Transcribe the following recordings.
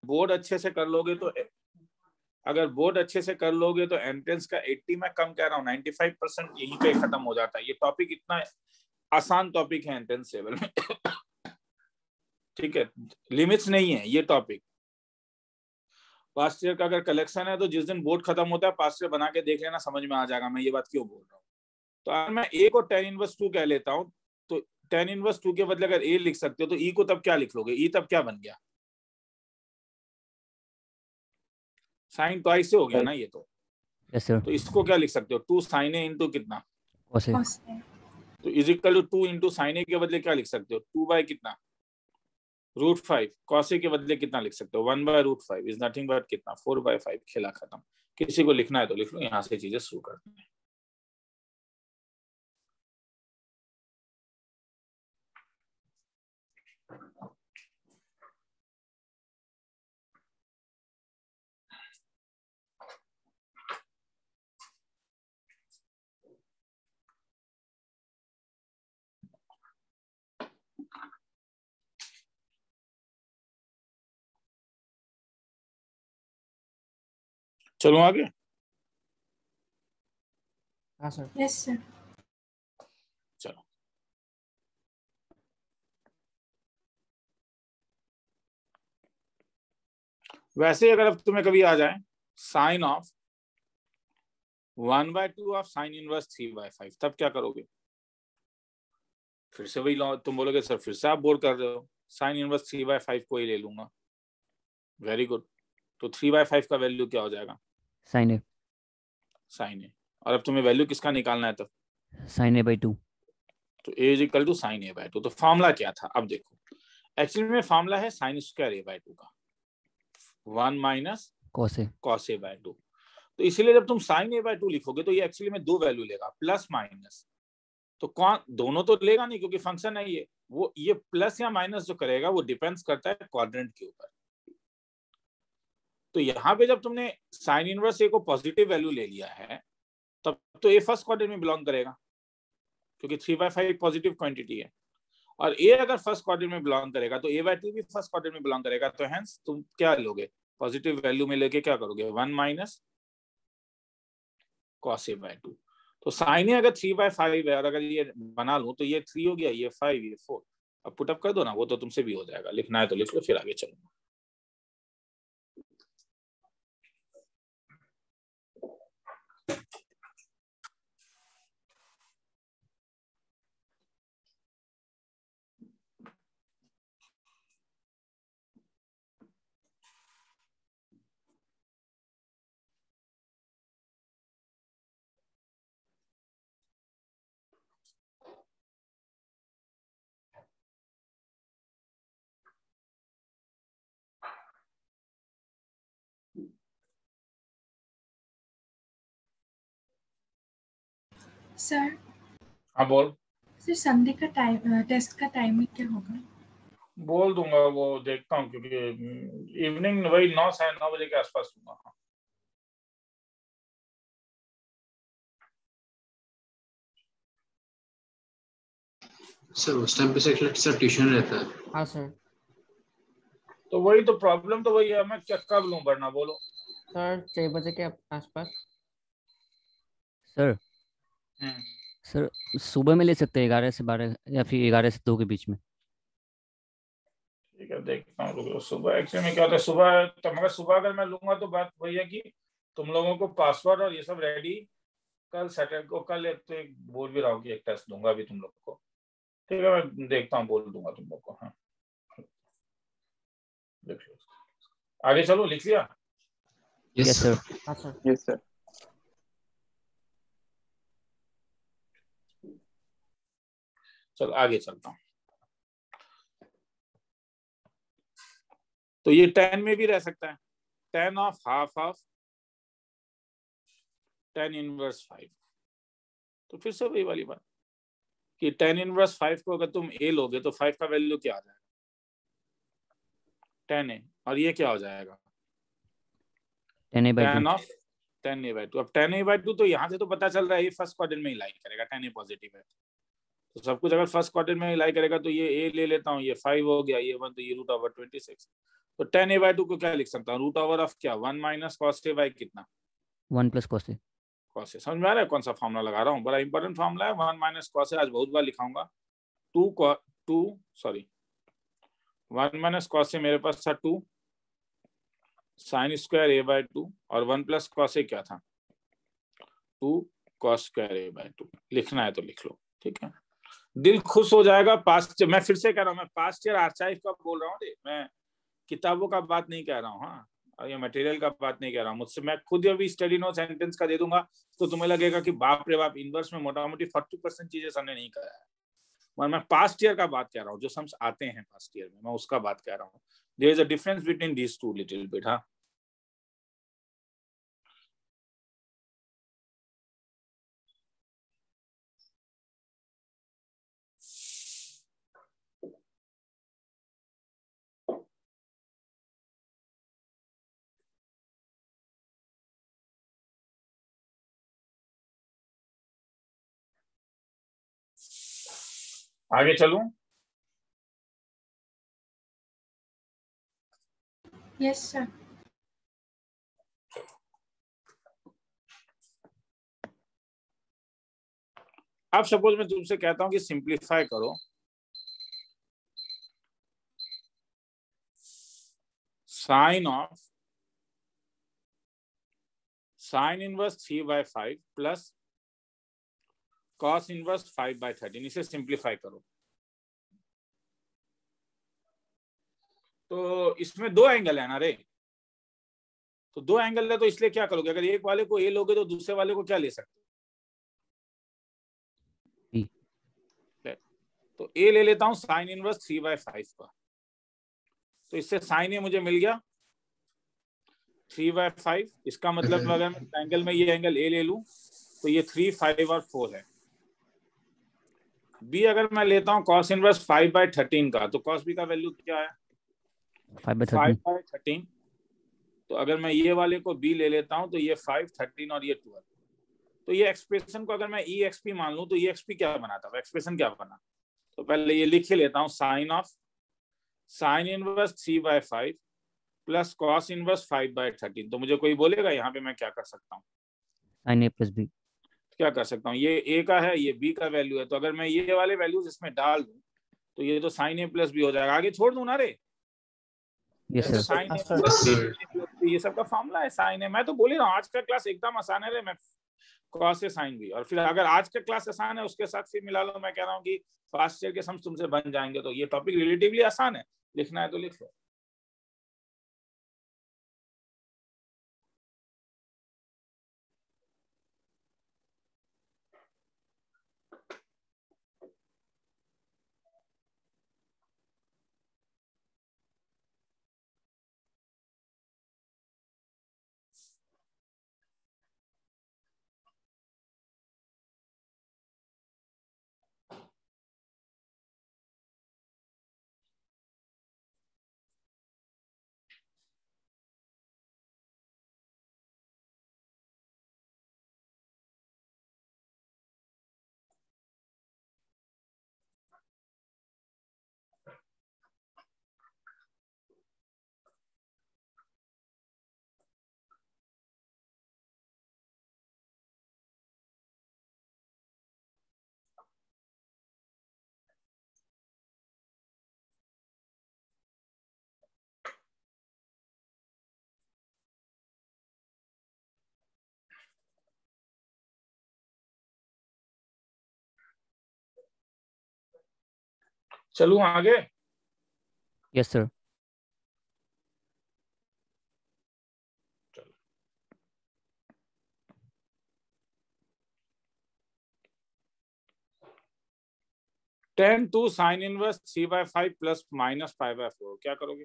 Board अच्छे से कर लोगे तो, अगर बोर्ड अच्छे से कर लोगे तो एंट्रेंस का 80 मैं कम कह रहा हूँ, 95% यहीं पे खत्म हो जाता है। ये टॉपिक इतना आसान टॉपिक है एंट्रेंस लेवल में। ठीक है, लिमिट्स नहीं है ये टॉपिक। पास्ट ईयर का अगर कलेक्शन है तो जिस दिन बोर्ड खत्म होता है पास्ट ईयर बना के देख लेना, समझ में आ जाएगा मैं ये बात क्यों बोल रहा हूँ। तो अगर मैं ए को tan इनवर्स 2 कह लेता हूँ, तो tan इनवर्स 2 के बदले अगर ए लिख सकते हो तो ई को तब क्या लिख लोगे? ई तब क्या बन गया? साइन ट्वाइस से हो गया ना ये तो। Yes sir. तो इसको क्या लिख सकते हो? 2 sin a इंटू कितना? cos a। तो is equal to 2 into sine A के बदले क्या लिख सकते हो? 2 बाय कितना? √5। cos a के बदले कितना लिख सकते हो? 1 बाय √5 इज नथिंग बट कितना? 4 बाय 5। खेला खत्म। किसी को लिखना है तो लिख लो, यहाँ से चीजें शुरू करते हैं। चलो आगे। हाँ सर। Yes sir. चलो वैसे अगर अब तुम्हें कभी आ जाए sine of 1/2 of sine inverse 3/5, तब क्या करोगे? फिर से वही लॉ। तुम बोलोगे सर फिर से आप बोर कर रहे हो, साइन इनवर्स 3/5 को ही ले लूंगा। Very good. तो 3/5 का वैल्यू क्या हो जाएगा? sin a। साइन ए। और अब तुम्हें वैल्यू किसका निकालना है तब? sin a/2। तो a is equal to sine a/2। तो फॉर्मूला क्या था? अब देखो, एक्चुअली में फॉर्मूला है साइन स्क्वायर a/2 का, 1 minus cos a। cos a/2। तो इसीलिए जब तुम साइन a/2 लिखोगे तो ये एक्चुअली में 2 वैल्यू लेगा, प्लस माइनस। तो कौन दोनों तो लेगा नहीं क्योंकि फंक्शन है ये। वो ये प्लस या माइनस जो करेगा वो डिपेंड्स करता है क्वाड्रेंट के ऊपर। तो यहाँ पे जब तुमने साइन इनवर्स ए को पॉजिटिव वैल्यू ले लिया है तब तो ए फर्स्ट क्वाड्रेंट में बिलोंग करेगा क्योंकि 3/5 पॉजिटिव क्वांटिटी है। और ए अगर फर्स्ट क्वाड्रेंट में बिलोंग करेगा तो a/2 भी फर्स्ट क्वाड्रेंट में बिलोंग करेगा। तो हेंस तुम क्या लोगे? पॉजिटिव वैल्यू में लेके क्या करोगे? 1 माइनस cos a/2। तो साइन ए अगर 3/5 है और अगर ये बना लूं तो ये 3 हो गया, ये 5, ये 4। अब पुटअप कर दो ना, वो तो तुमसे भी हो जाएगा। लिखना है तो लिख लो, फिर आगे चलो। सर हाँ बोल। सर संडे का टाइम, टेस्ट का टाइमिंग क्या होगा? बोल दूंगा, वो देखता हूँ क्योंकि इवनिंग वही 9 साढ़े 9 बजे के आसपास दूंगा। सर उस टाइम पे सर ट्यूशन रहता है। हाँ सर। तो वही तो प्रॉब्लम तो वही है, मैं क्या कब लूं वरना? बोलो सर 6 बजे के आसपास। सर सर सुबह में ले सकते हैं 11 से 12 या फिर 11 से 2 के बीच में। ठीक है, देखता हूँ। रुको, सुबह एक्चुअली में क्या होता है सुबह तो, मगर सुबह अगर मैं लूंगा तो बात वही है कि तुम लोगों को पासवर्ड और ये सब रेडी कल सैटरडे को, कल तो एक बोल भी रहा हूँ कि एक टेस्ट दूंगा अभी तुम लोगों को। ठीक है, मैं देखता हूँ, बोल दूंगा तुम लोग को। हाँ देख लो, आगे चलो। लिख लिया? Yes sir. हाँ सर। Yes sir. चलो आगे चलता हूँ। तो ये 10 में भी रह सकता है, 10 of half of tan inverse 5। तो फिर से वही वाली बात कि tan इनवर्स 5 को अगर तुम a लोगे तो 5 का वैल्यू क्या आ जाएगा? 10a। और ये क्या हो जाएगा? 10 a/2। अब 10 a/2 तो यहाँ से तो पता चल रहा है ये फर्स्ट क्वाड्रेंट में ही लाई करेगा, 10 a पॉजिटिव है तो सब कुछ अगर फर्स्ट क्वाड्रेंट में ही लाई करेगा तो ये a ले लेता हूँ, ये 5 हो गया, ये 1, तो ये √26। तो tan a/2 को क्या लिख सकता हूँ, रूट ओवर ऑफ क्या 1 माइनस कॉस a बाई कितना 1 plus cos a। Cos a समझ में आ रहा है कौन सा फॉर्मूला लगा रहा हूँ, बड़ा इंपॉर्टेंट फॉर्मूला है 1 माइनस कॉस a, आज बहुत बार लिखाऊंगा। 1 माइनस कॉस a मेरे पास था 2 साइन स्क्वायर a/2 और 1 प्लस कॉस a क्या था 2 कॉस स्क्वायर a/2। लिखना है तो लिख लो, ठीक है। दिल खुश हो जाएगा। पास्ट, मैं फिर से कह रहा हूँ, मैं पास्ट ईयर आर्चाइव का बोल रहा हूँ, मैं किताबों का बात नहीं कह रहा हूँ। हाँ, और ये मटेरियल का बात नहीं कह रहा हूँ। मुझसे मैं खुद अभी स्टडी नोट सेंटेंस का दे दूंगा तो तुम्हें लगेगा कि बाप रे बाप, इनवर्स में मोटा मोटी 40% चीजें हमने नहीं करा है। और मैं पास्ट ईयर का बात कह रहा हूँ, जो सम्स आते हैं पास्ट ईयर में, मैं उसका बात कह रहा हूँ। There is a difference between these two little bit. हाँ, आगे चलूं? Yes sir. अब सपोज मैं तुमसे कहता हूं कि सिंप्लीफाई करो sine of sine inverse 3/5 plus cos inverse 5/13। इसे सिंप्लीफाई करो तो इसमें 2 एंगल है ना रे, तो 2 एंगल है तो इसलिए क्या करोगे, अगर एक वाले को ए लोगे तो दूसरे वाले को क्या ले सकते हो, तो ए ले लेता हूं साइन इनवर्स 3/5 का, तो इससे साइन ए मुझे मिल गया 3/5। इसका मतलब अगर मैं एंगल में ये एंगल ए ले लूं तो ये 3, 5 और 4 है। बी अगर मैं लेता हूं कॉस इनवर्स 5/13 का, तो कॉस बी का वैल्यू क्या है 5/13। तो अगर मैं ये वाले को बी ले लेता हूं तो ये 5, 13 और ये 12। तो ये एक्सप्रेशन को अगर मैं ई एक्स पी मान लूं तो ये एक्स पी क्या बनाता है, एक्सप्रेशन क्या बना, तो पहले ये लिख ही लेता हूं sine of sine inverse 3/5 plus cos inverse 5/13। तो मुझे कोई बोलेगा यहाँ पे मैं क्या कर सकता हूँ, साइन ए प्लस बी क्या कर सकता हूँ, ये ए का है ये बी का वैल्यू है, तो अगर मैं ये वाले वैल्यूज इसमें डाल दूं तो ये तो साइन ए प्लस बी हो जाएगा। आगे छोड़ दूं ना रे, यस सर साइन ए ये सब का फॉर्मूला है साइन ए। मैं तो बोल ही रहा हूँ आज का क्लास एकदम आसान है रे, मैं कॉस ए साइन बी, और फिर अगर आज का क्लास आसान है उसके साथ फिर मिला लो, मैं कह रहा हूँ कि पास्ट ईयर के सम्स तुमसे बन जाएंगे। तो ये टॉपिक रिलेटिवली आसान है, लिखना है तो लिख लो। चलूं आगे? Yes sir 10 to sign inverse 3/5 plus minus 5/4 क्या करोगे,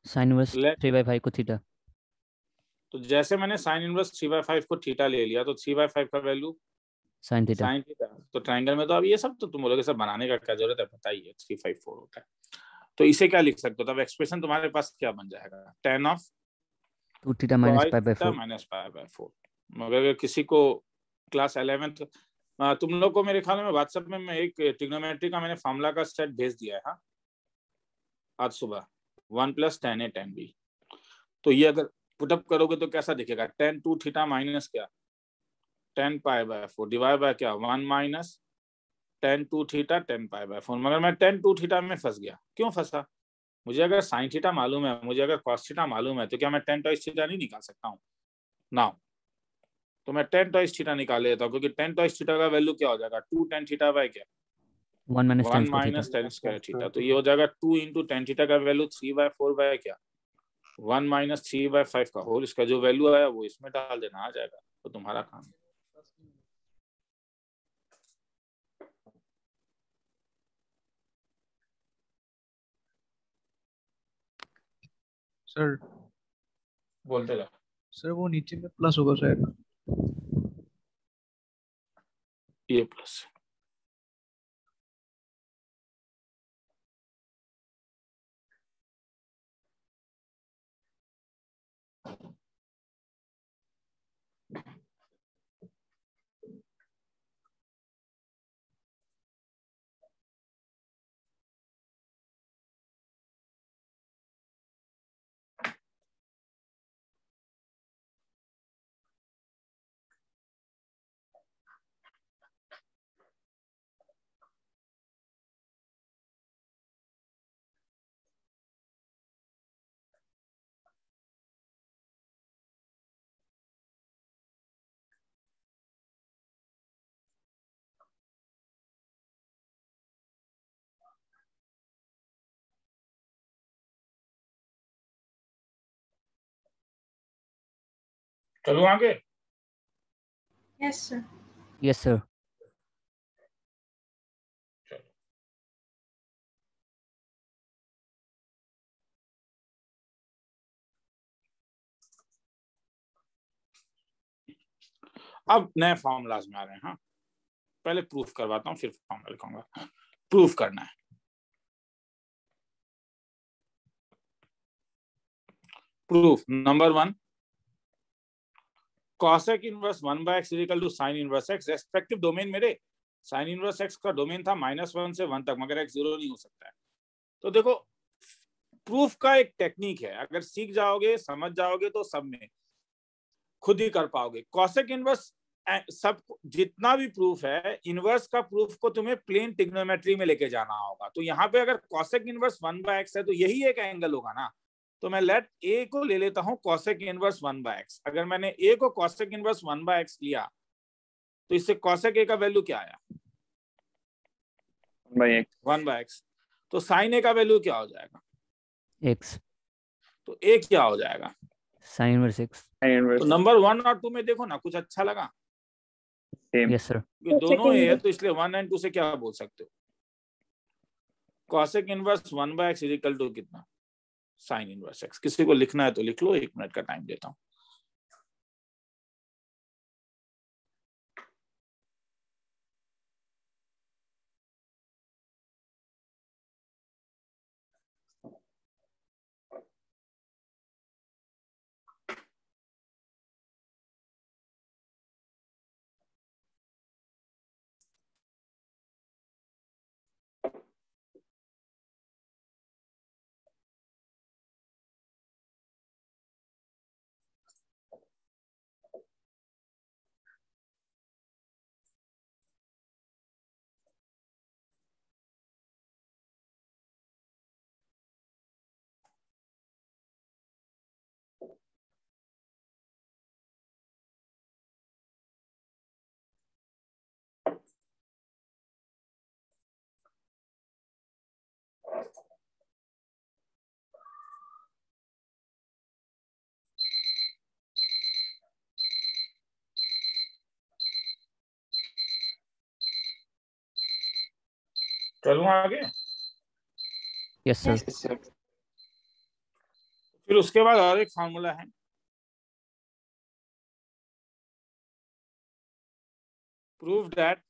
साइन इनवर्स 3/5 को थीटा। तो जैसे मैंने साइन इनवर्स 3/5 को थीटा ले लिया तो 3/5 का value sine theta. Sine theta. तो ट्रायंगल में तो अब ये सब तो तुम बोलोगे सब बनाने का क्या जरूरत है, पता ही है 3/5 होता है। तो इसे क्या लिख सकते हो, तब एक्सप्रेशन तुम्हारे पास क्या बन जाएगा, tan ऑफ 2 थीटा माइनस 5/4। -5/4। मगर अगर किसी को क्लास 11th तुम लोग को मेरे ख्याल में व्हाट्सएप में मैं एक ट्रिग्नोमेट्री का मैंने फॉर्मूला का सेट भेज दिया है। हाँ, आज सुबह 1 + tan A tan B। तो ये अगर पुटअप करोगे तो कैसा दिखेगा, tan 2 थीटा माइनस क्या tan π/4 डिवाइड बाय क्या 1 - tan 2 थीटा tan π/4। मगर मैं tan 2 थीटा में फंस गया। क्यों फंसा? मुझे अगर sin थीटा मालूम है, मुझे अगर cos थीटा मालूम है, तो क्या मैं tan twice थीटा नहीं निकाल सकता हूँ ना? तो मैं tan twice थीटा निकाल लेता हूँ, क्योंकि tan twice थीटा का वैल्यू क्या हो जाएगा 2 tan थीटा बाय क्या 1 - 1 - tan स्क्वायर थीटा। तो ये हो जाएगा 2 × tan थीटा का वैल्यू 3/4 बाय क्या 1 - 3/5 का होल। इसका जो वैल्यू आया वो इसमें डाल देना, आ जाएगा। तो तुम्हारा काम सर बोलते जा। सर वो नीचे में प्लस होगा शायद। ये प्लस चलो आगे। Yes sir. Yes sir. अब नए फॉर्मूलाज में आ रहे हैं। हाँ, पहले प्रूफ करवाता हूँ, फिर फॉर्मूला लिखूंगा। प्रूफ करना है। Proof number 1, cosec inverse 1/x = sin inverse x। Respective domain मेरे sin इनवर्स x का डोमेन था -1 से 1 तक, मगर x 0 नहीं हो सकता है। तो देखो, प्रूफ का एक टेक्निक है, अगर सीख जाओगे, समझ जाओगे, तो सब में खुद ही कर पाओगे। cosec इनवर्स सब जितना भी प्रूफ है, इनवर्स का प्रूफ को तुम्हें प्लेन ट्रिग्नोमेट्री में लेके जाना होगा। तो यहाँ पे अगर cosec इनवर्स 1/x है, तो यही एक एंगल होगा ना। तो मैं लेट a को ले लेता हूं cosec इनवर्स 1/x। अगर मैंने a को cosec इनवर्स 1/x लिया, तो इससे cosec a का वैल्यू क्या आया 1/x। तो sin a का वैल्यू क्या हो जाएगा x। तो a क्या हो जाएगा sin इनवर्स x। तो नंबर 1 और 2 में देखो ना, कुछ अच्छा लगा। Yes sir. दोनों a है, तो इसलिए 1 और 2 से क्या बोल सकते हो, cosec इनवर्स 1/x = कितना sin इनवर्स x। किसी को लिखना है तो लिख लो, 1 मिनट का टाइम देता हूं। चलूं आगे। Yes sir. फिर उसके बाद और एक फार्मूला है, prove that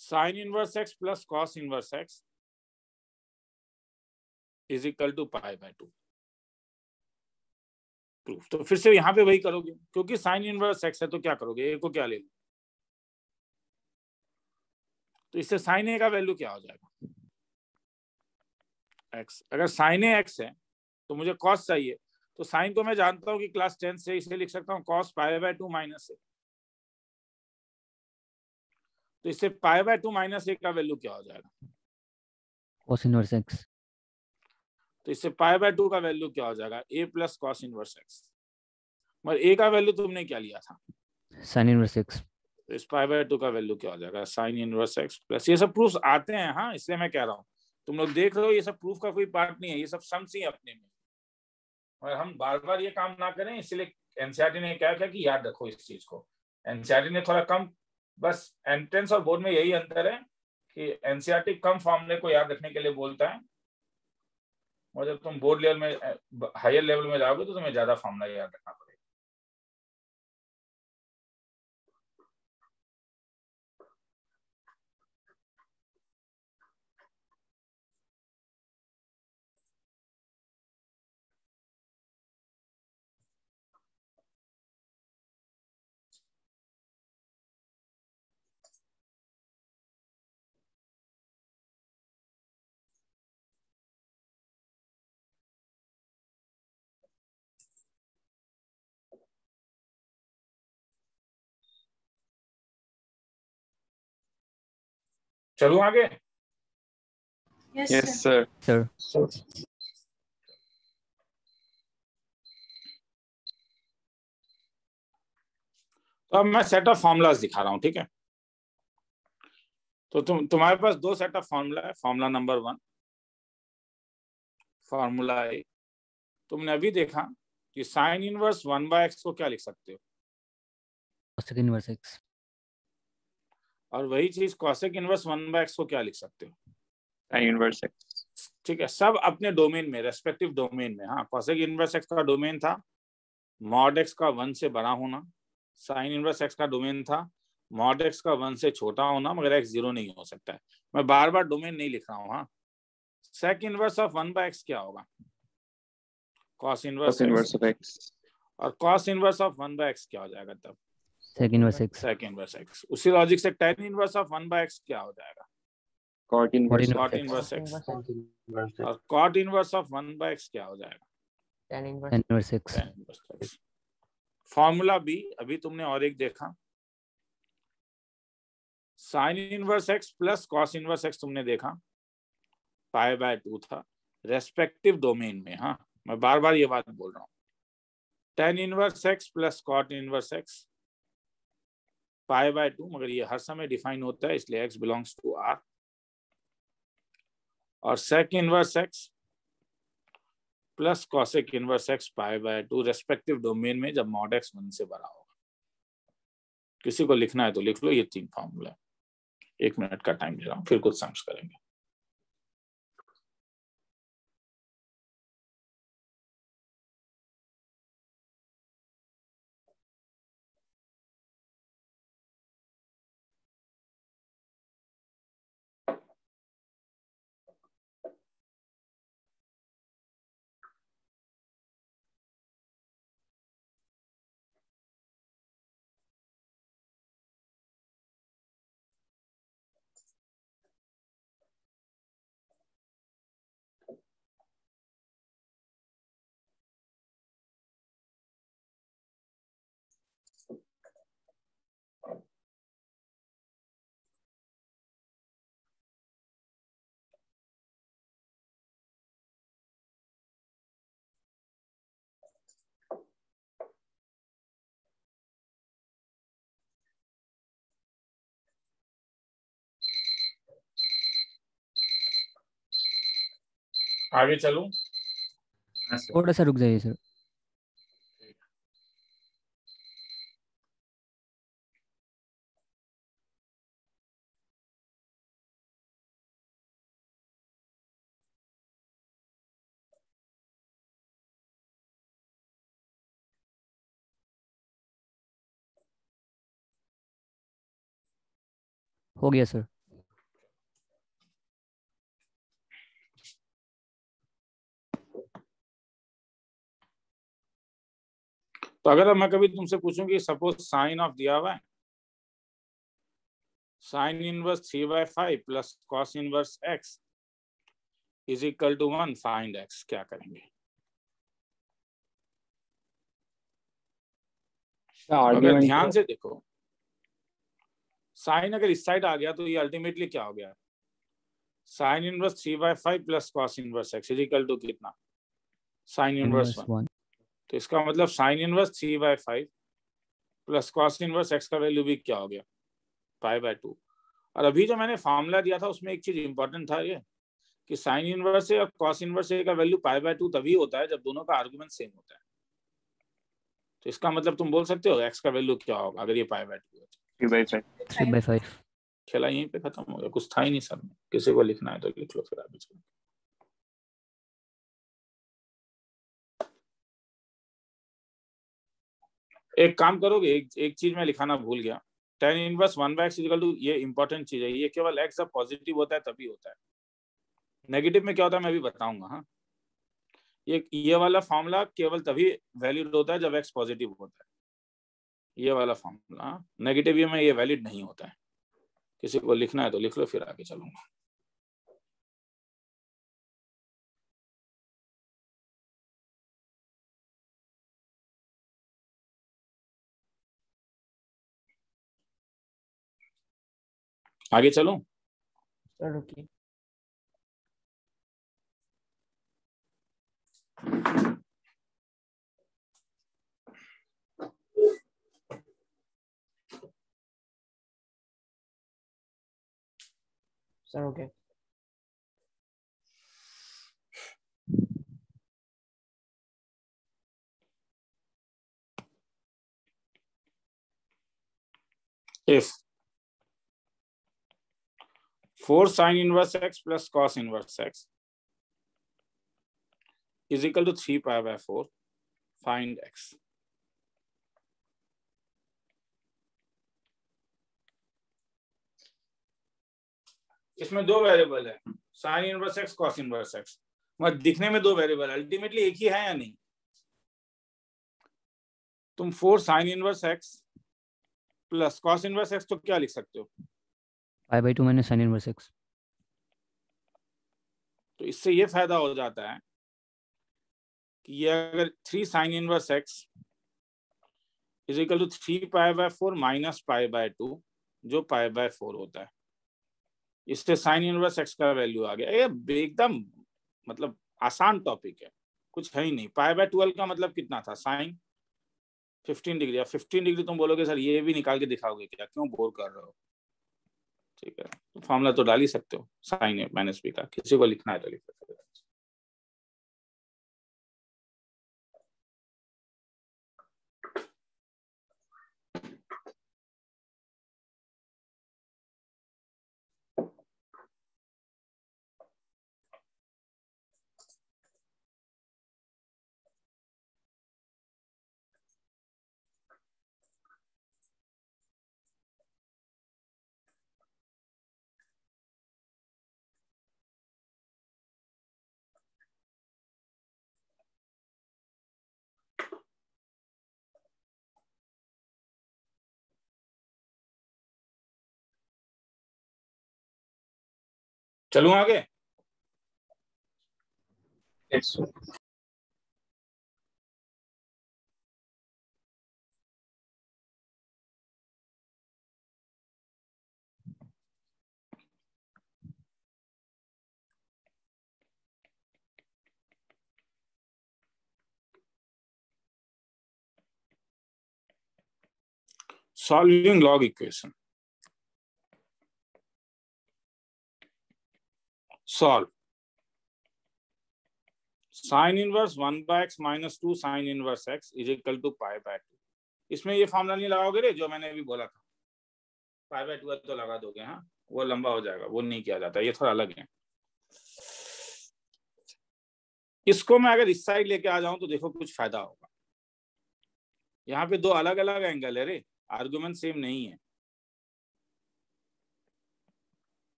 sin inverse x plus cos inverse x = π/2। Proof. तो फिर से यहाँ पे वही करोगे, क्योंकि साइन इनवर्स एक्स है तो क्या करोगे, ए को क्या ले लो, तो इससे साइन ए का वैल्यू क्या हो जाएगा, एक्स। अगर साइन ए एक्स है तो मुझे कॉस चाहिए, तो साइन को मैं जानता हूँ कि क्लास 10 से, इसे लिख सकता हूँ कॉस पाई बाय 2 माइनस ए। तो इससे पाई बाय 2 माइनस ए का वैल्यू क्या हो जाएगा, कॉस इनवर्स एक्स। तो इससे पाई बाय 2 का वैल्यू क्या हो जाएगा, ए प्लस कॉस इनवर्स एक्स। मगर ए का वैल्यू तुमने क्या लिया था, साइन इनवर्स एक्स। तो इस पाई बाय 2 का वैल्यू क्या हो जाएगा, साइन इनवर्स एक्स प्लस, ये सब प्रूफ आते हैं। हाँ, इसलिए मैं कह रहा हूँ, तुम लोग देख रहे हो ये सब प्रूफ का कोई पार्ट नहीं है, ये सब सम्स ही अपने में। और हम बार बार ये काम ना करें, इसलिए एनसीईआरटी ने क्या किया कि याद रखो इस चीज को। एनसीईआरटी ने थोड़ा कम, बस एंट्रेंस और बोर्ड में यही अंतर है कि एनसीईआरटी कम फॉर्मूले को याद रखने के लिए बोलता है, और जब तुम बोर्ड लेवल में, हायर लेवल में जाओगे तो तुम्हें ज्यादा फॉर्मूला याद रखना पड़ेगा। चलो आगे। Yes sir. सर तो अब मैं सेट ऑफ फॉर्मूलाज दिखा रहा हूँ, ठीक है। तो तुम्हारे पास दो सेट ऑफ फॉर्मूला है। फॉर्मूला नंबर 1, फॉर्मूला ए, तुमने अभी देखा कि साइन इनवर्स 1/x को क्या लिख सकते हो, कॉसेक इनवर्स एक्स। और वही चीज कॉसेक इनवर्स 1/x को क्या लिख सकते हो, साइन इनवर्स एक्स। ठीक है। सब अपने डोमेन में, रेस्पेक्टिव डोमेन में। हाँ, कॉसेक इनवर्स एक्स का डोमेन था मॉड एक्स का 1 से बड़ा होना, साइन इनवर्स एक्स का डोमेन था मॉड एक्स का 1 से छोटा होना, मगर एक्स 0 नहीं हो सकता है। मैं बार बार डोमेन नहीं लिख रहा हूँ। हाँ, सेक इनवर्स ऑफ 1/x क्या होगा, कॉस इनवर्स ऑफ एक्स। और कॉस इनवर्स ऑफ 1/x क्या हो जाएगा तब, sec inverse x. Sec inverse x. उसी लॉजिक से टेन इनवर्स ऑफ 1/x क्या हो जाएगा, cot inverse cot inverse x. और कॉट इनवर्स ऑफ 1/x क्या हो जाएगा, tan inverse tan inverse x. tan inverse x। Formula B, अभी तुमने और एक देखा, sine inverse x plus cos inverse x तुमने देखा, पाई बाय 2 था रेस्पेक्टिव डोमेन में। हाँ, मैं बार बार ये बात बोल रहा हूँ, tan inverse x plus cot inverse x pi by 2, मगर ये हर समय डिफाइन होता है इसलिए x बिलोंग्स टू R। और sec inverse x plus cosec inverse x pi by 2 respective domain में, जब मॉड एक्स 1 से बड़ा होगा। किसी को लिखना है तो लिख लो, ये 3 फॉर्मूला है। 1 मिनट का टाइम ले रहा हूँ, फिर कुछ सम्स करेंगे। आगे चलूं, थोड़ा सा रुक जाइए सर। हो गया सर। तो अगर मैं कभी तुमसे पूछूं कि सपोज साइन ऑफ दिया हुआ है, sine inverse 3/5 plus cos inverse x is equal to 1, find x, क्या करेंगे? अगर ध्यान से देखो, साइन अगर इस साइड आ गया तो ये अल्टीमेटली क्या हो गया? Sine inverse 3/5 plus cos inverse x is equal to कितना? Sine inverse 1। तो इसका मतलब sine inverse 3/5 plus cos inverse x का वैल्यू भी क्या हो गया? π/2। और अभी जो मैंने फॉर्मूला दिया था उसमें एक चीज इंपॉर्टेंट था ये कि साइन इनवर्स और कॉस इनवर्स का वैल्यू π/2 तभी होता है जब दोनों का आर्गुमेंट सेम होता है। तो इसका मतलब तुम बोल सकते हो x का वैल्यू क्या होगा अगर ये π/2 है? 3/5। खेला यहीं पे खत्म हो गया, कुछ था ही नहीं सर में। किसी को लिखना है तो लिख लो फिर आगे चलो। एक काम करोगे, एक चीज मैं लिखाना भूल गया, tan inverse 1/x equal to, ये इंपॉर्टेंट चीज है, ये केवल x जब पॉजिटिव होता है तभी होता है, नेगेटिव में क्या होता है मैं भी बताऊंगा। हाँ, ये वाला फॉर्मूला केवल तभी वैलिड होता है जब x पॉजिटिव होता है, ये वाला फॉर्मूला। नेगेटिव में ये वैलिड नहीं होता है। किसी को लिखना है तो लिख लो, फिर आगे चलूंगा। आगे चलूं? सर रुकिए। Sir okay. If 4 sin inverse x plus cos inverse x is equal to 3π/4, find x। इसमें दो वेरिएबल है, sine inverse x, cos inverse x। मतलब दिखने में दो वेरिएबल, अल्टीमेटली एक ही है या नहीं? तुम 4 sign inverse x plus cos inverse x तो क्या लिख सकते हो? π/2 माइनस साइन इनवर्स x। तो इससे ये फायदा हो जाता है कि ये अगर 3 sine inverse x is equal to 3π/4 minus π/2 जो π/4 होता है, इससे साइन इनवर्स x का वैल्यू आ गया। ये एकदम मतलब आसान टॉपिक है, कुछ है ही नहीं। π/12 का मतलब कितना था? Sign 15 degree. 15 डिग्री तुम बोलोगे सर ये भी निकाल के दिखाओगे क्या, क्यों बोर कर रहे हो? ठीक है, तो फॉर्मूला तो डाल ही सकते हो साइन ए माइनस बी का। किसी को लिखना है तो लिख सकते हो। चलूं आगे? Solving log equation. Solve sin inverse 1/x minus 2 sin inverse x is equal to π/2। इसमें ये फॉर्मूला नहीं लगाओगे रे जो मैंने अभी बोला था, π/2 तो लगा दोगे। हाँ, वो लंबा हो जाएगा, वो नहीं किया जाता, ये थोड़ा अलग है। इसको मैं अगर इस साइड लेके आ जाऊं तो देखो कुछ फायदा होगा। यहाँ पे दो अलग अलग एंगल है रे, आर्गुमेंट सेम नहीं है।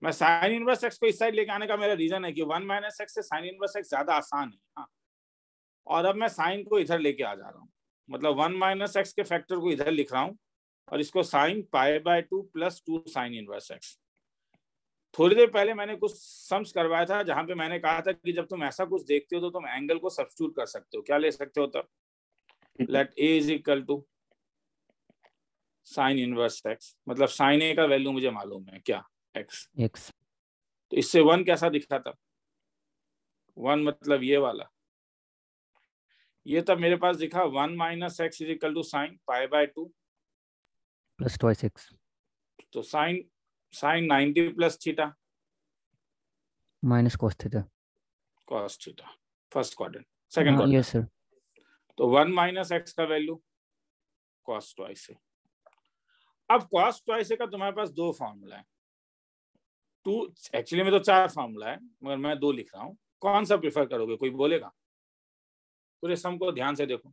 मैं साइन इनवर्स x को इस साइड लेके आने का मेरा रीजन है कि 1 - x से साइन इनवर्स x ज्यादा आसान है। हाँ, और अब मैं साइन को इधर लेके आ जा रहा हूँ, मतलब 1 माइनस एक्स के फैक्टर को इधर लिख रहा हूँ और इसको sign pi by 2 plus 2 sine inverse x. थोड़ी देर पहले मैंने कुछ सम्स करवाया था जहां पे मैंने कहा था कि जब तुम ऐसा कुछ देखते हो तो तुम एंगल को सब्स्टिट्यूट कर सकते हो। क्या ले सकते हो तब? Let A is equal to sine inverse x, मतलब साइन ए का वैल्यू मुझे मालूम है क्या, एक्स। तो इससे 1 कैसा दिखा था? 1 मतलब ये वाला, ये तब मेरे पास दिखा 1 minus x is equal to sine pi by 2 plus twice X. तो sine 90 plus theta minus cos theta. Cos theta, first quadrant, second quadrant. Yes sir. तो 1 माइनस एक्स का वैल्यू कॉस ट्वाइस ए। अब cos twice ए का तुम्हारे पास 2 formula है, 2 actually में तो 4 formula है, मगर मैं 2 लिख रहा हूँ। कौन सा प्रेफर करोगे? कोई बोलेगा? पूरे सम को ध्यान से देखो,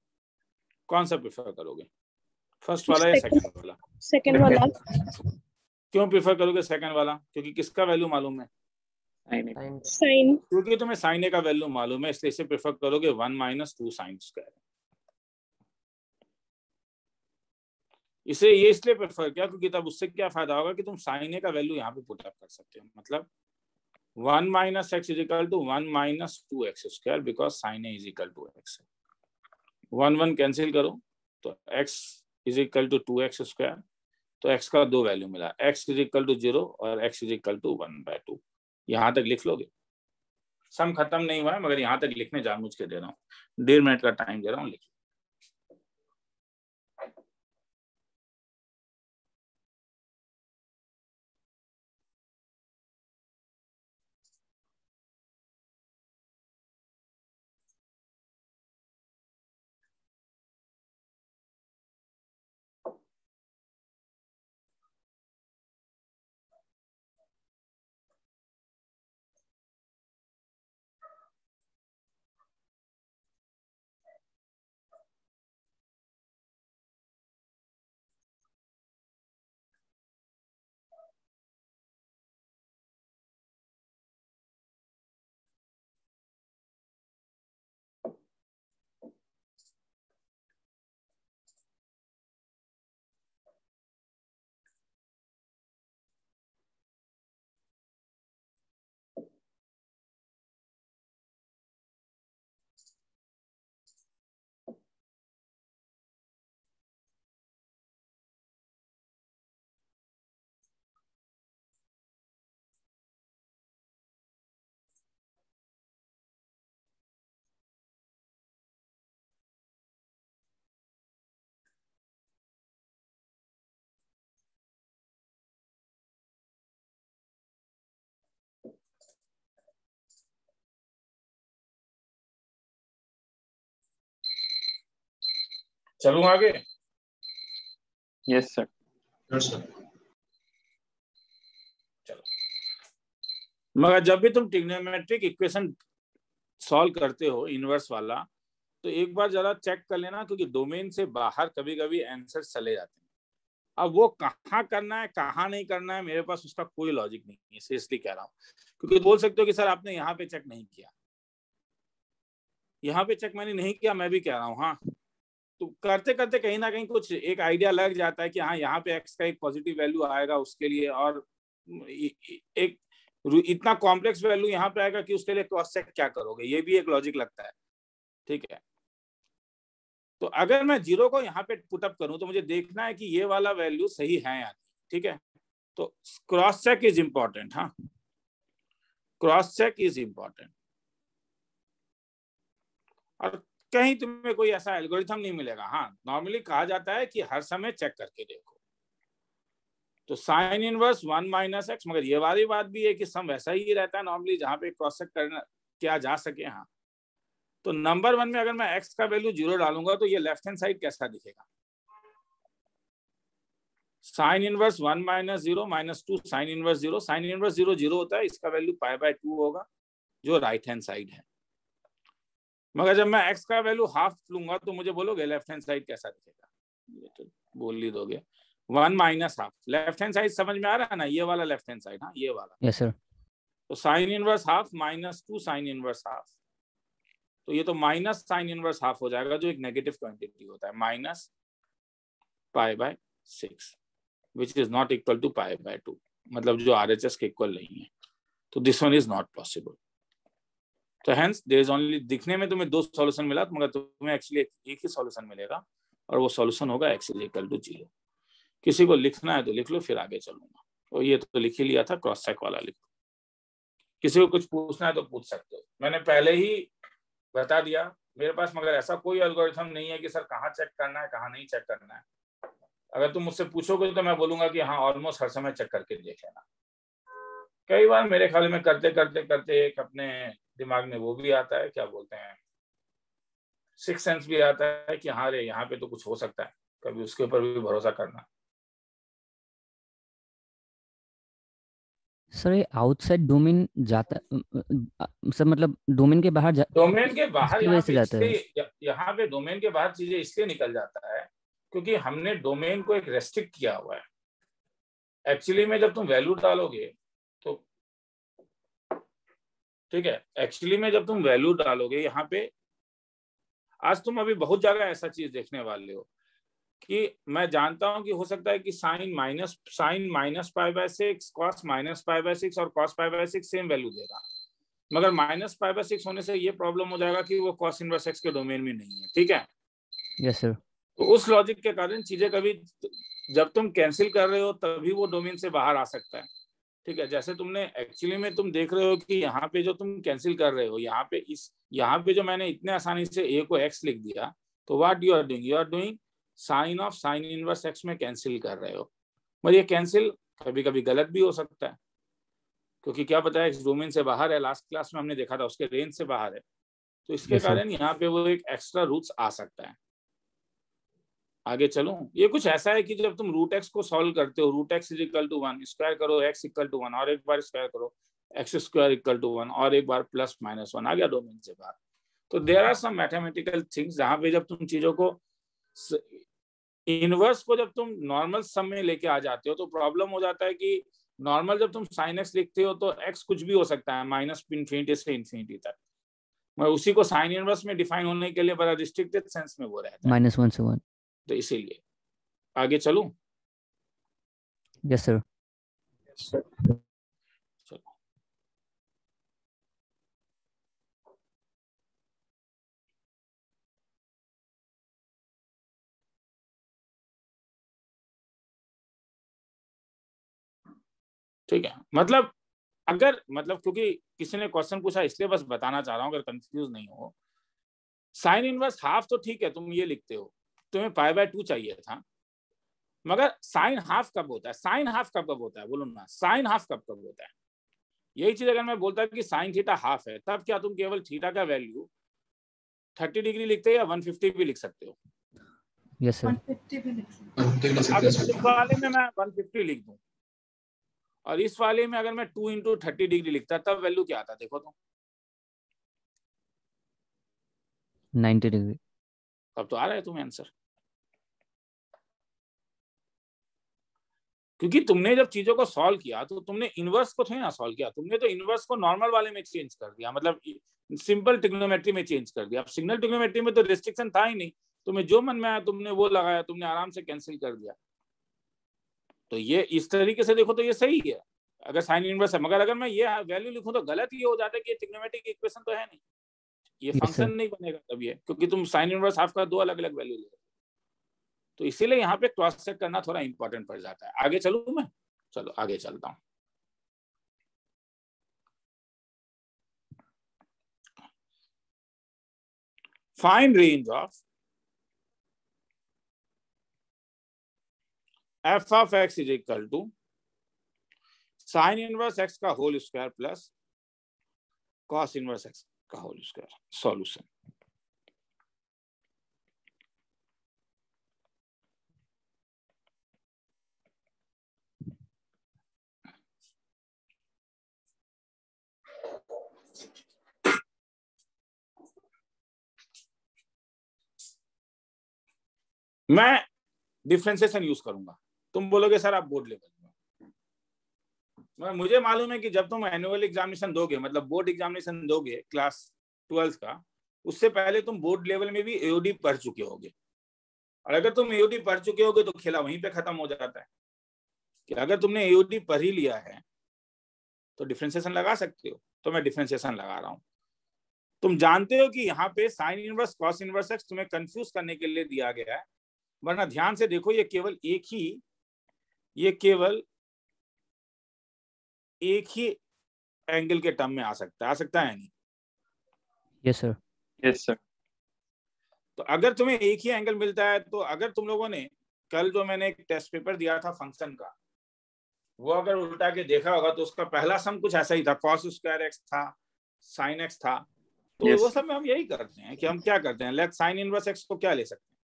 कौन सा प्रेफर करोगे, फर्स्ट वाला या सेकंड वाला? सेकंड वाला। क्यों प्रेफर करोगे सेकंड वाला? क्योंकि किसका वैल्यू मालूम है? साइन। क्योंकि तुम्हें साइन ए का वैल्यू मालूम है, इसलिए इसे प्रेफर करोगे 1 माइनस 2 साइन स्क्वायर। इसे ये इसलिए प्रेफर किया क्योंकि तब उससे क्या फायदा होगा कि तुम साइन ए का वैल्यू यहाँ पे पुट अप कर सकते हो, मतलब 1 minus x is equal to 1 minus 2 x square, because sine A is equal to x. 1 cancel करो तो x is equal to 2x square, तो x का 2 वैल्यू मिला, x इज इक्वल टू 0 और x इज इक्वल टू 1/2। यहाँ तक लिख लोगे? सम खत्म नहीं हुआ है, मगर यहाँ तक लिखने जानबूझ के दे रहा हूँ, 1.5 मिनट का टाइम दे रहा हूँ, लिख। चलूं आगे? Yes sir. चलो, मगर जब भी तुम ट्रिग्नोमेट्रिक इक्वेशन सॉल्व करते हो इनवर्स वाला, तो एक बार जरा चेक कर लेना, क्योंकि डोमेन से बाहर कभी कभी आंसर चले जाते हैं। अब वो कहाँ करना है कहाँ नहीं करना है, मेरे पास उसका कोई लॉजिक नहीं है, सीरियसली कह रहा हूँ। क्योंकि बोल सकते हो कि सर आपने यहाँ पे चेक नहीं किया, यहाँ पे चेक मैंने नहीं किया, मैं भी कह रहा हूँ हाँ। तो करते करते कहीं ना कहीं कुछ एक आइडिया लग जाता है कि हाँ यहाँ पे एक्स का एक पॉजिटिव वैल्यू आएगा उसके लिए, और एक इतना कॉम्प्लेक्स वैल्यू यहाँ पे आएगा कि उसके लिए क्रॉस चेक क्या करोगे, ये भी एक लॉजिक लगता है। ठीक है, तो अगर मैं 0 को यहाँ पे पुटअप करूं तो मुझे देखना है कि ये वाला वैल्यू सही है या नहीं। ठीक है, तो क्रॉस चेक इज इंपॉर्टेंट। हाँ, क्रॉस चेक इज इंपॉर्टेंट। और कहीं तुम्हें कोई ऐसा एल्गोरिथम नहीं मिलेगा। हाँ, नॉर्मली कहा जाता है कि हर समय चेक करके देखो। तो साइन इनवर्स 1 माइनस एक्स, मगर ये वाली बात भी है कि सम वैसा ही रहता है नॉर्मली जहां पे क्रॉस चेक करना किया जा सके। हाँ, तो नंबर 1 में अगर मैं एक्स का वैल्यू 0 डालूंगा तो ये लेफ्ट हैंड साइड कैसा दिखेगा? Sign inverse 1 minus 0 minus 2 sine inverse 0। Sine inverse 0 0 होता है, इसका वैल्यू पाई बाय 2 होगा, जो राइट हैंड साइड है। मगर जब मैं x का वैल्यू हाफ लूंगा तो मुझे बोलोगे लेफ्ट हैंड साइड कैसा दिखेगा? ये तो बोल ही दोगे, 1 minus half. Left hand side समझ में आ रहा है ना, ये वाला लेफ्ट हैंड साइड। हाँ, ये वाला। Yes sir. तो sine inverse half minus 2 sine inverse half, तो ये तो माइनस साइन इनवर्स हाफ हो जाएगा, जो एक नेगेटिव क्वांटिटी होता है, minus π/6 which is not equal to π/2, मतलब जो RHS के इक्वल नहीं है। तो this one is not possible. तो हेंस देयर इज ओनली, दिखने में तुम्हें 2 सॉल्यूशन मिला, मगर तुम्हें एक्चुअली एक ही सॉल्यूशन मिलेगा, और वो सॉल्यूशन होगा x इज इक्वल टू 0। किसी को लिखना है तो लिख लो, फिर आगे चलूंगा। और ये तो लिख ही लिया था, क्रॉस चेक वाला लिख लो। किसी को कुछ पूछना है तो पूछ सकते हो, मैंने पहले ही बता दिया मेरे पास मगर ऐसा कोई एल्गोरिथम नहीं है कि सर कहाँ चेक करना है कहाँ नहीं चेक करना है। अगर तुम मुझसे पूछोगे तो मैं बोलूंगा कि हाँ ऑलमोस्ट हर समय चेक करके देख लेना। कई बार मेरे ख्याल में करते करते करते एक अपने दिमाग में वो भी आता है, क्या बोलते हैं, सिक्स सेंस भी आता है कि हाँ रे यहाँ पे तो कुछ हो सकता है, कभी उसके ऊपर भी भरोसा करना। सर ये आउटसाइड डोमेन जाता सर, मतलब डोमेन के बाहर डोमेन के बाहर यहाँ पे डोमेन के बाहर चीजें इसलिए निकल जाता है क्योंकि हमने डोमेन को एक रेस्ट्रिक्ट किया हुआ है। एक्चुअली में जब तुम वैल्यू डालोगे तो ठीक है, एक्चुअली में जब तुम वैल्यू डालोगे यहाँ पे, आज तुम अभी बहुत जगह ऐसा चीज देखने वाले हो कि मैं जानता हूं कि हो सकता है कि साइन माइनस π/6, कॉस माइनस π/6 और कॉस π/6 सेम वैल्यू देगा, मगर माइनस π/6 होने से ये प्रॉब्लम हो जाएगा कि वो कॉस इनवर्स x के डोमेन में नहीं है। ठीक है, यस सर। तो उस लॉजिक के कारण चीजें कभी जब तुम कैंसिल कर रहे हो तभी वो डोमेन से बाहर आ सकता है। ठीक है, जैसे तुमने एक्चुअली में तुम देख रहे हो कि यहाँ पे जो तुम कैंसिल कर रहे हो, यहाँ पे जो मैंने इतने आसानी से a को x लिख दिया, तो what you are doing sine of sine inverse x में कैंसिल कर रहे हो। मगर ये कैंसिल कभी कभी गलत भी हो सकता है, क्योंकि क्या पता है x डोमेन से बाहर है, लास्ट क्लास में हमने देखा था उसके रेंज से बाहर है, तो इसके कारण यहाँ पे वो एक एक्स्ट्रा रूट्स आ सकता है। आगे चलूं, ये कुछ ऐसा है कि जब तुम रूट x को सॉल्व करते हो, root x is equal to 1, square करो x इक्वल टू 1, और एक बार स्क्वायर करो x स्क्वायर इक्वल टू 1, और एक बार प्लस माइनस 1 आ गया डोमेन से बाहर। तो there are some mathematical things जहां पे जब तुम चीजों को इनवर्स को जब तुम नॉर्मल सम में लेके आ जाते हो तो प्रॉब्लम हो जाता है कि नॉर्मल जब तुम साइन x लिखते हो तो x कुछ भी हो सकता है, माइनस इन्फिनिटी से इन्फिनिटी तक, मगर उसी को साइन इनवर्स में डिफाइन होने के लिए बड़ा रिस्ट्रिक्टेड सेंस में वो रहता है, -1 से 1। तो इसीलिए आगे चलूं। Yes sir. चलो, ठीक है, मतलब अगर क्योंकि किसी ने क्वेश्चन पूछा इसलिए बस बताना चाह रहा हूं, अगर कंफ्यूज नहीं हो। साइन इनवर्स हाफ तो ठीक है तुम ये लिखते हो, तुम्हें π/2 चाहिए था, मगर साइन हाफ कब होता है, साइन हाफ कब होता है, बोलो ना, साइन हाफ कब होता है। यही चीज अगर मैं बोलता कि साइन थीटा हाफ है, तब क्या तुम केवल थीटा का वैल्यू 30 डिग्री लिखते हो या 150 भी लिख सकते हो? Yes sir. 150 भी लिख सकते हैं। अगर इस वाले में मैं 150 लिख दूं और इस वाले में अगर मैं 2 × 30 डिग्री लिखता तब वैल्यू क्या आता, देखो तो 90 डिग्री। तब तो आ रहा है तुम्हें आंसर, क्योंकि तुमने जब चीजों को सॉल्व किया तो तुमने इनवर्स को थोड़ी ना सॉल्व किया, तुमने तो इनवर्स को नॉर्मल वाले में चेंज कर दिया, मतलब सिंपल ट्रिग्नोमेट्री में चेंज कर दिया। अब सिग्नल ट्रिग्नोमेट्री में तो रिस्ट्रिक्शन था ही नहीं, तुम्हें जो मन में आया तुमने वो लगाया, तुमने आराम से कैंसिल कर दिया। तो ये इस तरीके से देखो तो ये सही है अगर साइन इनवर्स है, मगर अगर मैं ये वैल्यू लिखूं तो गलत ये हो जाता है कि ट्रिग्नोमेट्रिक इक्वेशन तो है नहीं, ये फंक्शन नहीं बनेगा तब ये, क्योंकि तुम साइन इनवर्स हाफ का 2 अलग अलग वैल्यू ले रहे हो। तो इसीलिए यहाँ पे क्रॉस चेक करना थोड़ा इंपॉर्टेंट पड़ जाता है। आगे चलूं मैं, चलो आगे चलता हूं। Find range of f of x is equal to sine inverse x का whole square plus cos inverse x का होल स्क्वायर। सॉल्यूशन, मैं डिफरेंशिएशन यूज करूंगा, तुम बोलोगे सर आप बोर्ड लेवल में। मुझे मालूम है कि जब तुम एनुअल एग्जामिनेशन दोगे, मतलब बोर्ड एग्जामिनेशन दोगे क्लास 12 का, उससे पहले तुम बोर्ड लेवल में भी एओडी पढ़ चुके होगे, और अगर तुम एओडी पढ़ चुके होगे तो खेला वहीं पे खत्म हो जाता है कि अगर तुमने एओडी पढ़ ही लिया है तो डिफरेंशिएशन लगा सकते हो। तो मैं डिफरेंशिएशन लगा रहा हूं। तुम जानते हो कि यहाँ पे sine inverse cos inverse x तुम्हें कंफ्यूज करने के लिए दिया गया है, वरना ध्यान से देखो ये केवल एक ही एंगल के टर्म में आ सकता है नहीं? Yes sir. Yes sir. तो अगर तुम्हें एक ही एंगल मिलता है, तो अगर तुम लोगों ने कल जो मैंने एक टेस्ट पेपर दिया था फंक्शन का, वो अगर उल्टा के देखा होगा तो उसका पहला सम कुछ ऐसा ही था, कॉस स्क्वायर एक्स था, साइन एक्स था। तो Yes. वो सब में हम यही करते हैं कि हम क्या करते हैं, लेट साइन इनवर्स एक्स को क्या ले सकते हैं,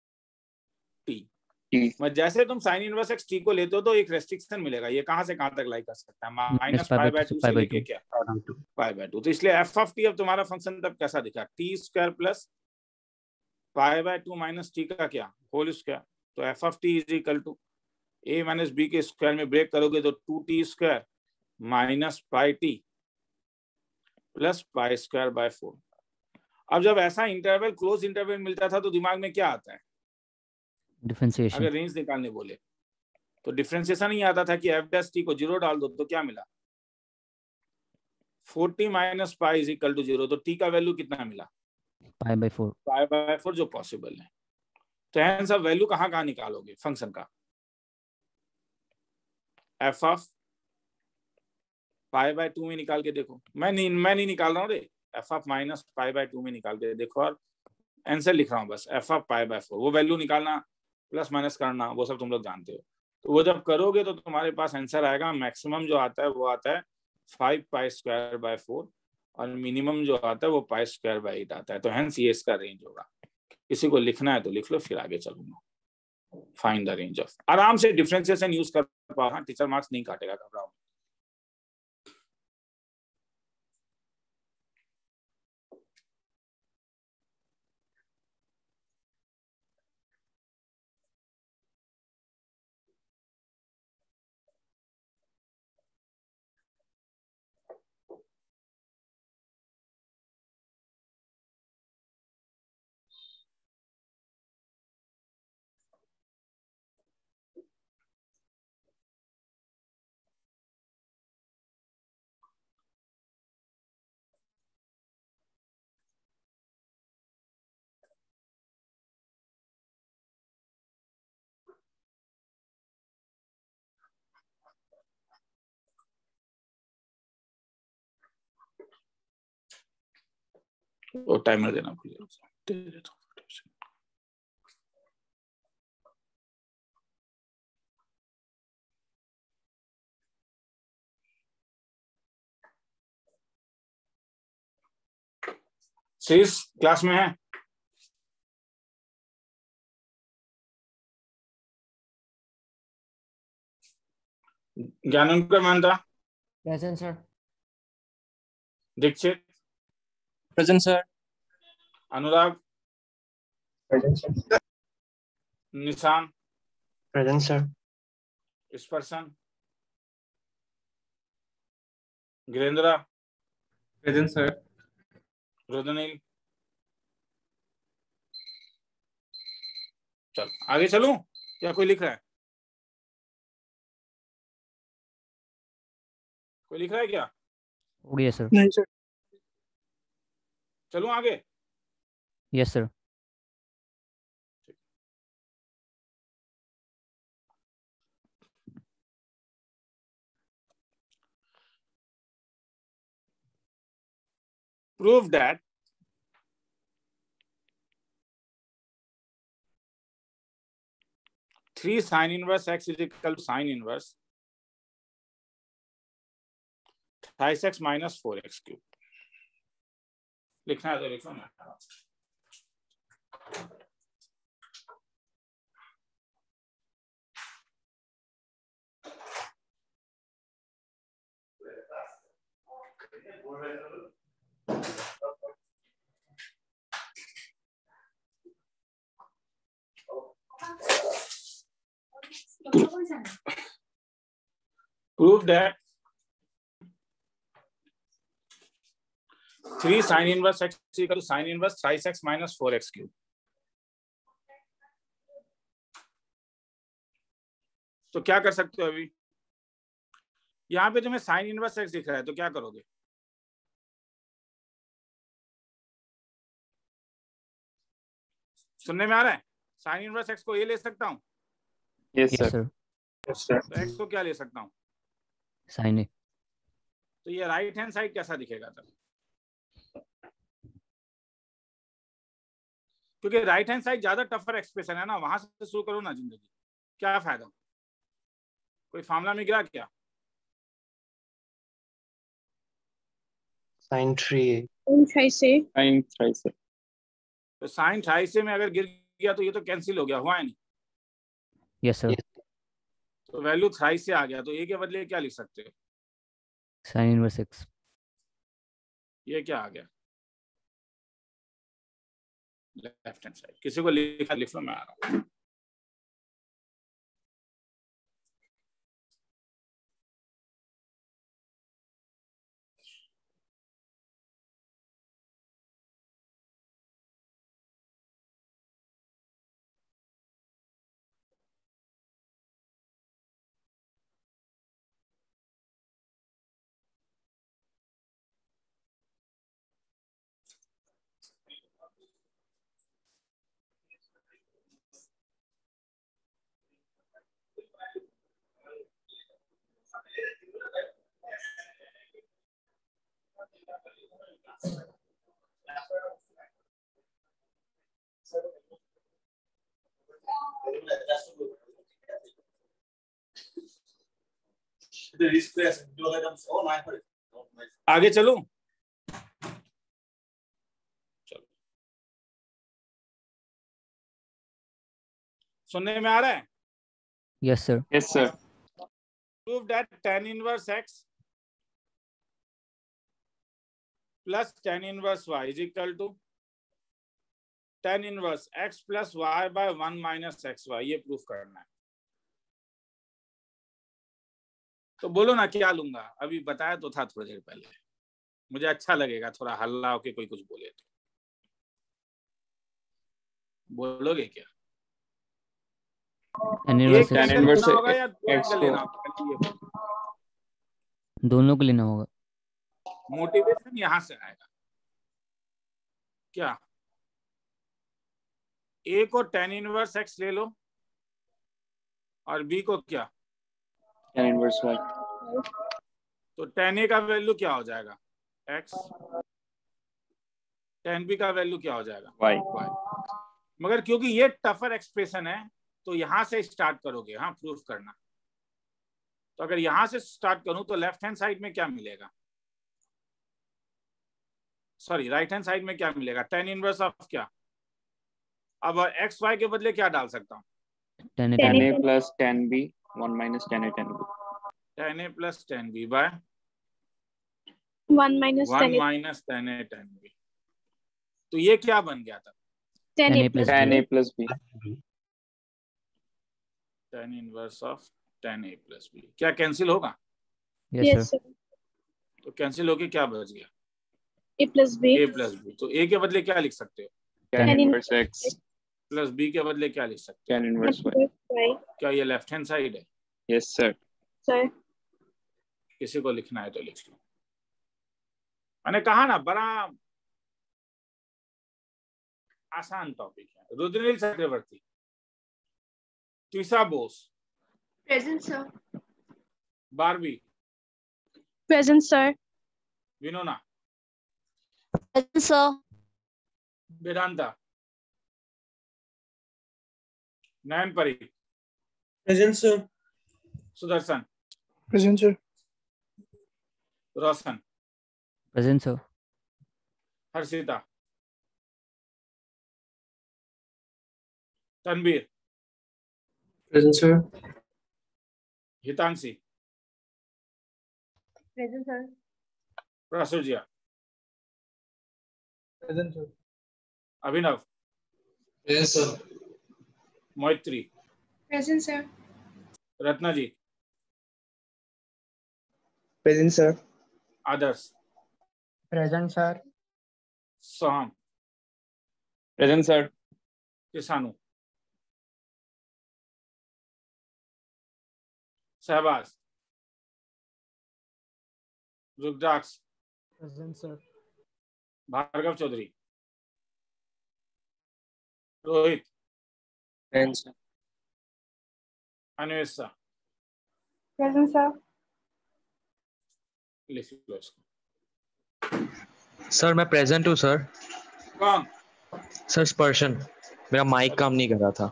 टी। जैसे तुम साइन इनवर्स एक्स टी को लेते हो तो एक रेस्ट्रिक्शन मिलेगा, ये कहां से कहां तक लाई कर सकता है, माइनस पाई बाय 2 से लेके क्या पाई बाय 2। तो इसलिए एफ ऑफ टी अब तुम्हारा फंक्शन तब कैसा दिखा, t square plus pi by 2 minus t का क्या होल स्क्वायर। तो f of t is equal to a minus b के स्क्वायर में ब्रेक करोगे तो 2t square minus pi t plus pi square by 4। अब जब ऐसा इंटरवल क्लोज इंटरवल मिलता था तो दिमाग में क्या आता है, डिफरेंशिएशन। अगर रेंज निकालने बोले तो डिफरेंशिएशन ही आता था कि एफ डैश टी को 0 डाल दो तो क्या मिला, 4t minus pi is equal to 0। तो टी का वैल्यू कितना मिला, पाई बाय 4 जो पॉसिबल है। तो हैंस अब वैल्यू कहाँ निकालोगे फंक्शन का, एफ ऑफ पाई बाय 2 में निकाल के देखो। मैं नहीं निकाल रहा हूँ रे, F of minus pi by 2 में निकाल के देखो और आंसर लिख रहा हूँ बस, एफ ऑफ पाई बाय 4। वो वैल्यू निकालना प्लस माइनस करना वो सब तुम लोग जानते हो। तो वो जब करोगे तो तुम्हारे पास आंसर आएगा, मैक्सिमम जो आता है वो आता है 5 पाई स्क्वायर बाय 4 और मिनिमम जो आता है वो पाई स्क्वायर बाय 8 आता है। तो हेंस ये इसका रेंज होगा। किसी को लिखना है तो लिख लो, फिर आगे चलूंगा। फाइंड द रेंज ऑफ, आराम से डिफरेंशिएशन यूज कर पाओ, टीचर मार्क्स नहीं काटेगा, घबराओ। वो टाइमर देना भूल गया। शीश क्लास में है? ज्ञानंकर मानता present sir. Dikshit present sir. Anurag present sir. Nishan present sir. Sparshan Girendra present sir. Rudranil. चल आगे चलूं या कोई लिख रहा है? कोई लिख रहा है क्या? हो गया सर। नहीं सर। चलूं आगे? Yes sir. Prove that three sin inverse x is equal to sin inverse thrice x minus 4x cube. लिखना है तो लिखो ना। Prove that 3 sin inverse x equal to sin inverse thrice x minus 4x cube. तो क्या कर सकते हो अभी? यहाँ पे तुम्हें sin inverse x दिख रहा है, तो क्या करोगे? सुनने में आ रहा है? sin inverse x को ये ले सकता हूँ? Yes, sir. तो x को क्या ले सकता हूँ? sin a. तो ये राइट हैंड साइड कैसा दिखेगा तब? क्योंकि राइट हैंड साइड ज्यादा टफर एक्सप्रेशन है ना, वहां से शुरू करो ना जिंदगी, क्या फायदा? कोई फार्मूला में गिरा क्या? Sin 3a. Sin thrice. तो साइन 2.5 में अगर गिर गया तो ये तो कैंसिल हो गया, हुआ है नहीं? Yes, sir. तो वैल्यू 3 से आ गया, तो ए के बदले क्या लिख सकते हो? sin inverse x. ये क्या आ गया? Left hand side. किसी को लिखा लिख लो, मैं आ रहा हूँ। आगे चलो, चलो सुनने में आ रहा है? Yes, sir. Yes, sir. Prove that tan inverse x plus tan inverse y is equal to tan inverse x plus y by 1 minus xy, ये प्रूफ करना है। तो बोलो ना क्या लूंगा? अभी बताया तो था थोड़ी देर पहले, मुझे अच्छा लगेगा थोड़ा हल्ला होके कोई कुछ बोले तो। बोलोगे क्या? tan एक inverse tan x. Angle inverse लेना होगा या दो x एंगल को लेना होगा? दोनों को लेना होगा। मोटिवेशन यहां से आएगा क्या? ए को tan इनवर्स x ले लो और बी को क्या? tan inverse y. तो tan ए का वैल्यू क्या हो जाएगा? x। tan बी का वैल्यू क्या हो जाएगा? Y. मगर क्योंकि ये टफर एक्सप्रेशन है तो यहां से स्टार्ट करोगे, हाँ, प्रूफ करना। तो अगर यहां से स्टार्ट करूं तो लेफ्ट हैंड साइड में क्या मिलेगा? सॉरी, राइट हैंड साइड में क्या मिलेगा? tan इनवर्स ऑफ क्या? अब एक्स वाई के बदले क्या डाल सकता हूँ? tan a tan tan a b. plus tan b 1 minus tan a tan b. tan a plus tan b by 1 minus 1 tan a minus tan a tan b। तो ये क्या बन गया था? tan a plus tan b. a plus b. tan inverse of tan a plus b क्या cancel होगा? Yes, Yes, sir. sir. तो cancel होके क्या बच गया? A plus b. a plus b. तो a के बदले क्या लिख सकते हो? tan Tan inverse x plus b के बदले क्या लिख सकते tan inverse y. y. हो? क्या ये लेफ्ट हैंड साइड है? Yes, sir. Sir. किसी को लिखना है तो लिख लो। मैंने कहा ना, बड़ा आसान टॉपिक है। रुद्रनील चक्रवर्ती, तीसरा बोस, Present, sir. बारबी, Present, sir. विनोना, Present, sir. Vedanta, Nayanpari, Present, sir. Sudarshan, Present, sir. Roshan, Present, sir. Harshita, Tanveer, Present, sir. Hitanshi, Present, sir. प्रासुजिया, Present, sir. Abhinav, Yes, sir. Maitri, Present, sir. Ratna ji, Present, sir. Adarsh, Present, sir. Soham, Present, sir. Kisanu, Shahbaz, Rudraksh, Present, sir. Bhargav Chaudhary, Rohit, Present, sir. Anwesha, Present, sir. लिख लो इसको। Sir मैं present हूँ sir. कौन? Sir स्पर्शन, मेरा mic काम नहीं कर रहा था।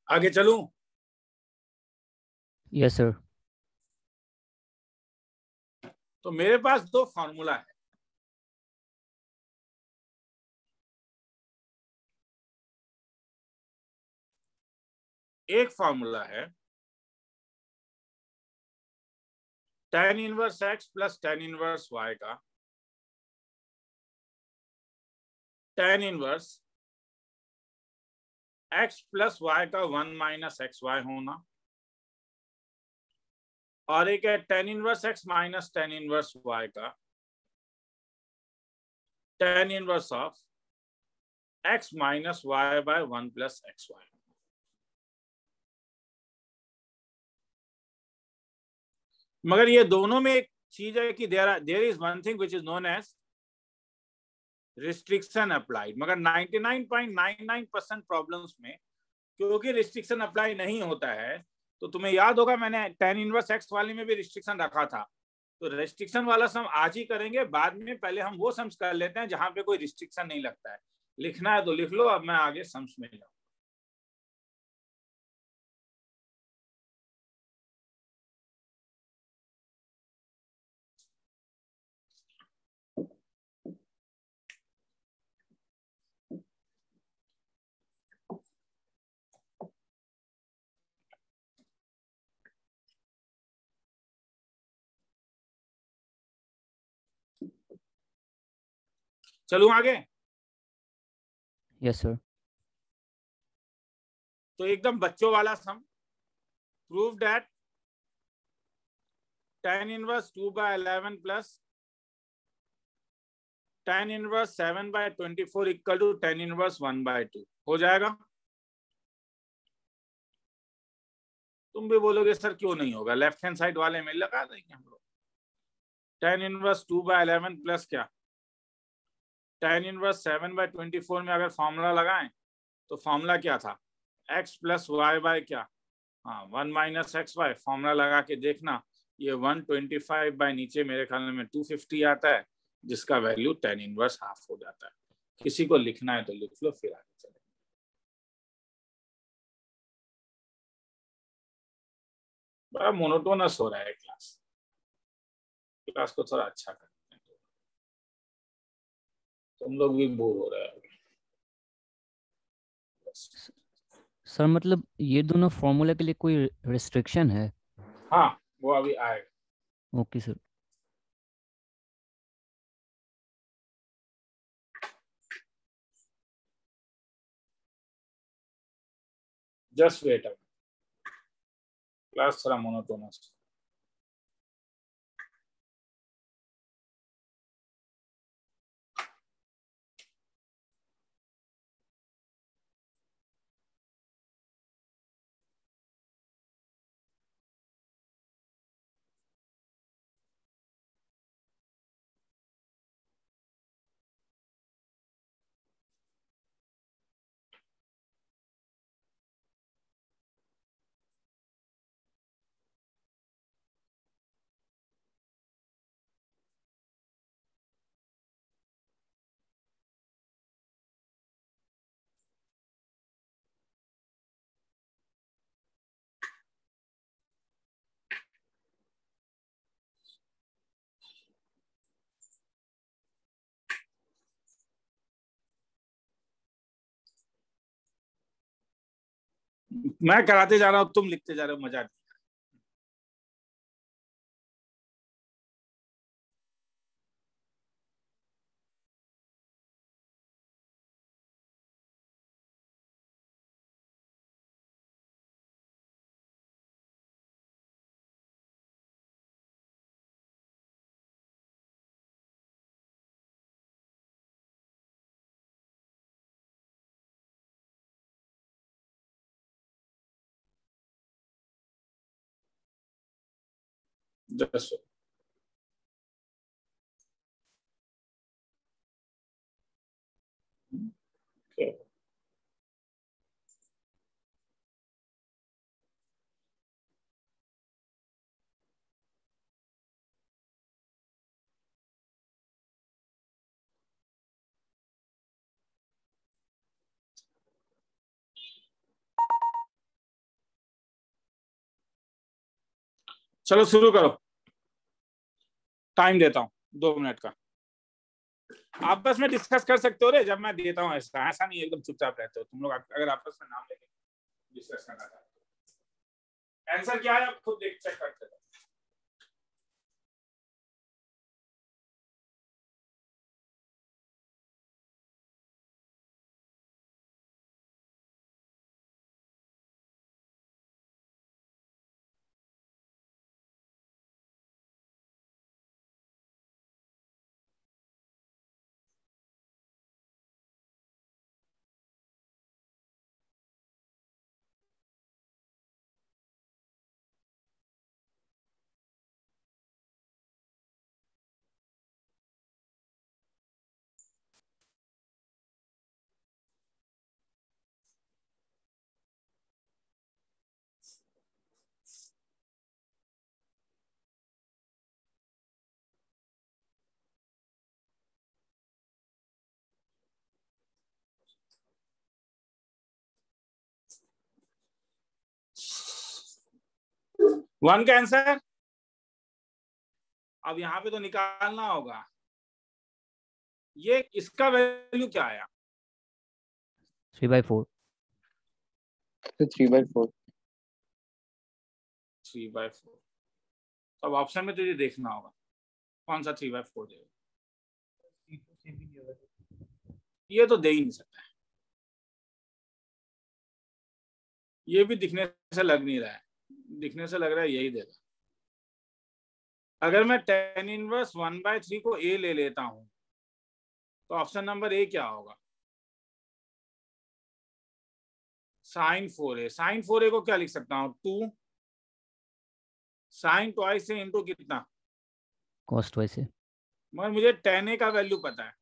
आगे चलूं? Yes sir. तो मेरे पास दो फॉर्मूला है। एक फॉर्मूला है tan inverse x plus tan inverse y का tan inverse x plus y का 1 माइनस एक्स वाई होना, और एक है tan inverse x minus tan inverse y का tan inverse of x minus y by 1 plus x y. मगर ये दोनों में एक चीज है कि there is one thing which is known as restriction applied. मगर 99.99% प्रॉब्लम्स में क्योंकि रिस्ट्रिक्शन अप्लाई नहीं होता है, तो तुम्हें याद होगा मैंने tan इनवर्स x वाले में भी रिस्ट्रिक्शन रखा था। तो रिस्ट्रिक्शन वाला सम आज ही करेंगे, बाद में पहले हम वो सम्स कर लेते हैं जहां पे कोई रिस्ट्रिक्शन नहीं लगता है। लिखना है तो लिख लो, अब मैं आगे सम्स में जाऊँ। चलूं आगे? Yes sir. तो एकदम बच्चों वाला sum, prove that tan inverse 2/11 plus tan inverse 7/24 equal to tan inverse 1/2 हो जाएगा। तुम भी बोलोगे सर क्यों नहीं होगा, लेफ्ट हैंड साइड वाले में लगा देंगे हम लोग। tan इनवर्स 2/11 प्लस क्या tan इनवर्स 7/24 में अगर फॉर्मूला लगाएं तो फॉर्मूला क्या था, x प्लस वाई बाय क्या, हाँ 1 माइनस एक्स वाई। फॉर्मूला लगा के देखना, ये 125 बाय नीचे मेरे ख्याल में 250 आता है, जिसका वैल्यू tan इनवर्स हाफ हो जाता है। किसी को लिखना है तो लिख लो, फिर आगे चलें। बड़ा मोनोटोनस हो रहा है क्लास को थोड़ा अच्छा करते हैं, तुम लोग भी बोर हो रहे हो। सर मतलब ये दोनों फॉर्मूला के लिए कोई रिस्ट्रिक्शन है? हाँ वो अभी आएगा। Okay sir. Just wait up, class थोड़ा मोनोटोनस। मैं कराते जा रहा हूँ, तुम लिखते जा रहे हो, मजा नहीं। Just okay. चलो शुरू करो, टाइम देता हूं 2 मिनट का। आपस में डिस्कस कर सकते हो रे, जब मैं देता हूं। ऐसा नहीं एकदम चुपचाप रहते हो तुम लोग। अगर आपस में नाम लेके डिस्कस करना चाहते हो, आंसर क्या है आप खुद देख चेक करते हो। वन का आंसर अब यहाँ पे तो निकालना होगा। ये इसका वैल्यू क्या आया? 3/4। 3/4। 3/4। अब ऑप्शन में तुझे देखना होगा कौन सा 3/4 देगा। ये तो दे ही नहीं सकता है, ये भी दिखने से लग नहीं रहा है। दिखने से लग रहा है यही देगा। अगर मैं tan इनवर्स 1/3 को ए ले लेता हूं तो ऑप्शन नंबर ए क्या होगा? sin 4a। sin 4a को क्या लिख सकता हूं? 2 sin twice a इंटू कितना? cos twice a। मगर मुझे tan a का वैल्यू पता है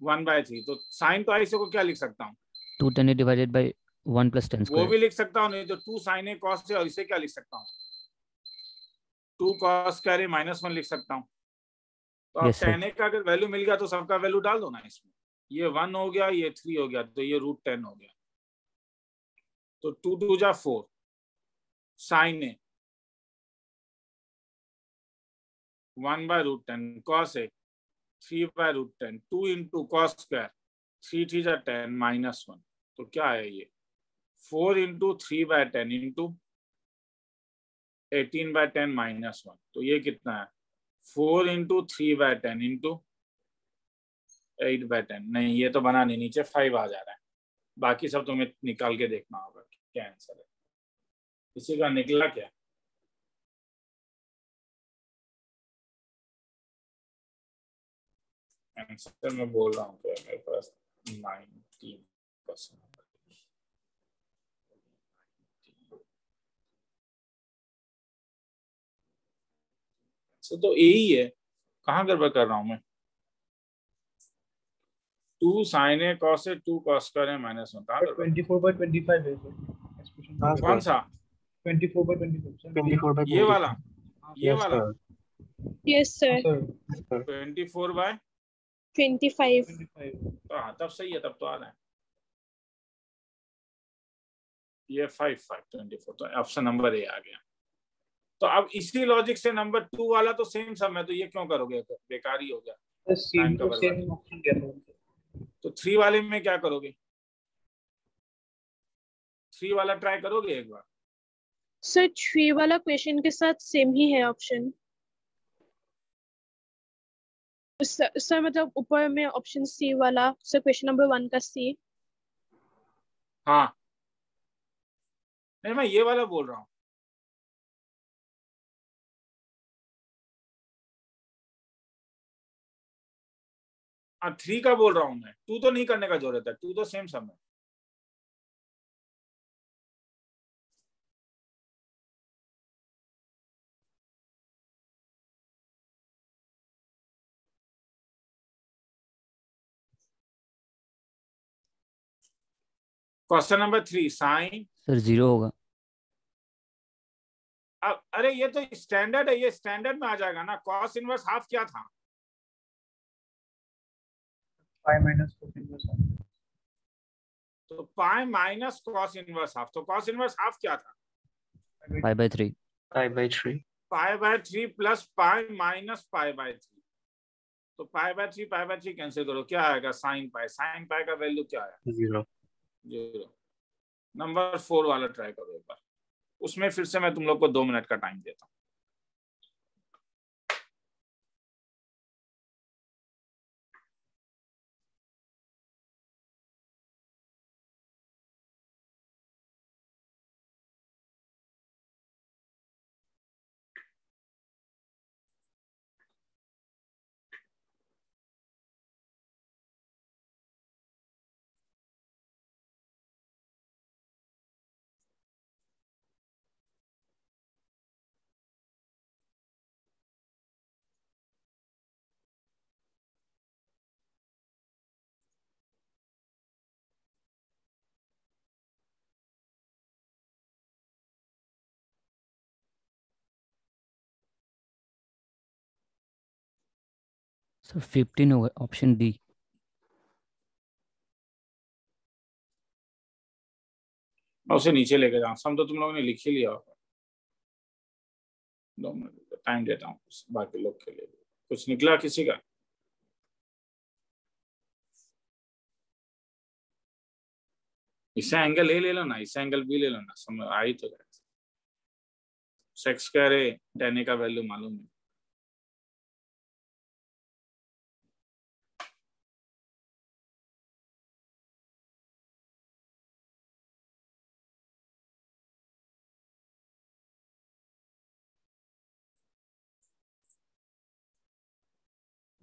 1/3, तो sin twice a को क्या लिख सकता हूँ? 2 tan a divided by 1 plus tan वो square। भी लिख सकता हूँ, नहीं तो 2 sin a cos a, और इसे क्या लिख सकता हूँ? 2 cos square a -1 लिख सकता हूँ। तो अब Yes, sir। tan a का अगर वैल्यू मिल गया तो सबका वैल्यू डाल दो ना इसमें। ये 1 हो गया, ये 3 हो गया, तो ये √10 हो गया। तो 2 2 जा 4 sin a 1/√10 cos a 3/√10 2 into cos square 3 3 जा 10 -1। तो क्या है ये? 4 इंटू 3/10 इंटू 18/10 -1। तो ये कितना है? 4 इंटू 3/10 इंटू 8/10। नहीं, ये तो बना नहीं, नीचे 5 आ जा रहा है। बाकी सब तुम्हें निकाल के देखना होगा क्या आंसर है। किसी का निकला क्या? आंसर मैं बोल रहा हूँ क्या, मेरे पास 19%। तो यही है, कहाँ गड़बड़ कर रहा हूँ मैं? 2 sin a cos a 2 cos square a -1 कहाँ गड़बड़? 24/25 है सर। कौन सा? 24/25 ये वाला, ये वाला यस सर। 24/25। तो हाँ, तब सही है, तब तो आ रहा है। ये 5 5 24, तो ऑप्शन नंबर ए आ गया। तो अब इसी लॉजिक से नंबर 2 वाला तो सेम सम है, तो ये क्यों करोगे? बेकार ही हो गया। तो 3 वाले में क्या करोगे? 3 वाला ट्राई करोगे एक बार? सर 3 वाला क्वेश्चन के साथ सेम ही है ऑप्शन। सर मतलब ऊपर में ऑप्शन सी वाला, सर क्वेश्चन नंबर 1 का सी। हाँ, नहीं मैं ये वाला बोल रहा हूँ। हाँ, 3 का बोल रहा हूँ मैं। 2 तो नहीं करने का जरूरत है, 2 तो सेम सम है। क्वेश्चन नंबर 3 साइन सर 0 होगा। अब अरे ये तो स्टैंडर्ड है, ये स्टैंडर्ड में आ जाएगा ना। कॉस इनवर्स हाफ क्या था? Pi minus cos inverse half. तो pi minus cos inverse half. तो कॉस इनवर्स हाफ क्या था? पाई/3। पाई/3। पाई/3 प्लस पाई माइनस पाई/3। तो पाई/3 कैंसिल करो, क्या आएगा? Sine pi. साइन पाई का वैल्यू क्या आया? 0। नंबर 4 वाला ट्राई करो एक बार। उसमें फिर से मैं तुम लोग को 2 मिनट का टाइम देता हूँ। सर 15 होगा, ऑप्शन डी। मैं उसे नीचे लेके जाऊँ, सम तो तुम लोगों ने लिख ही लिया होगा। 2 मिनट टाइम देता हूँ बाकी लोग के लिए। कुछ निकला किसी का? इससे एंगल ए ले लो ना, इससे एंगल बी ले लो ना, समझ आई तो जाए। सेक्स कह रहे 10 का वैल्यू मालूम है।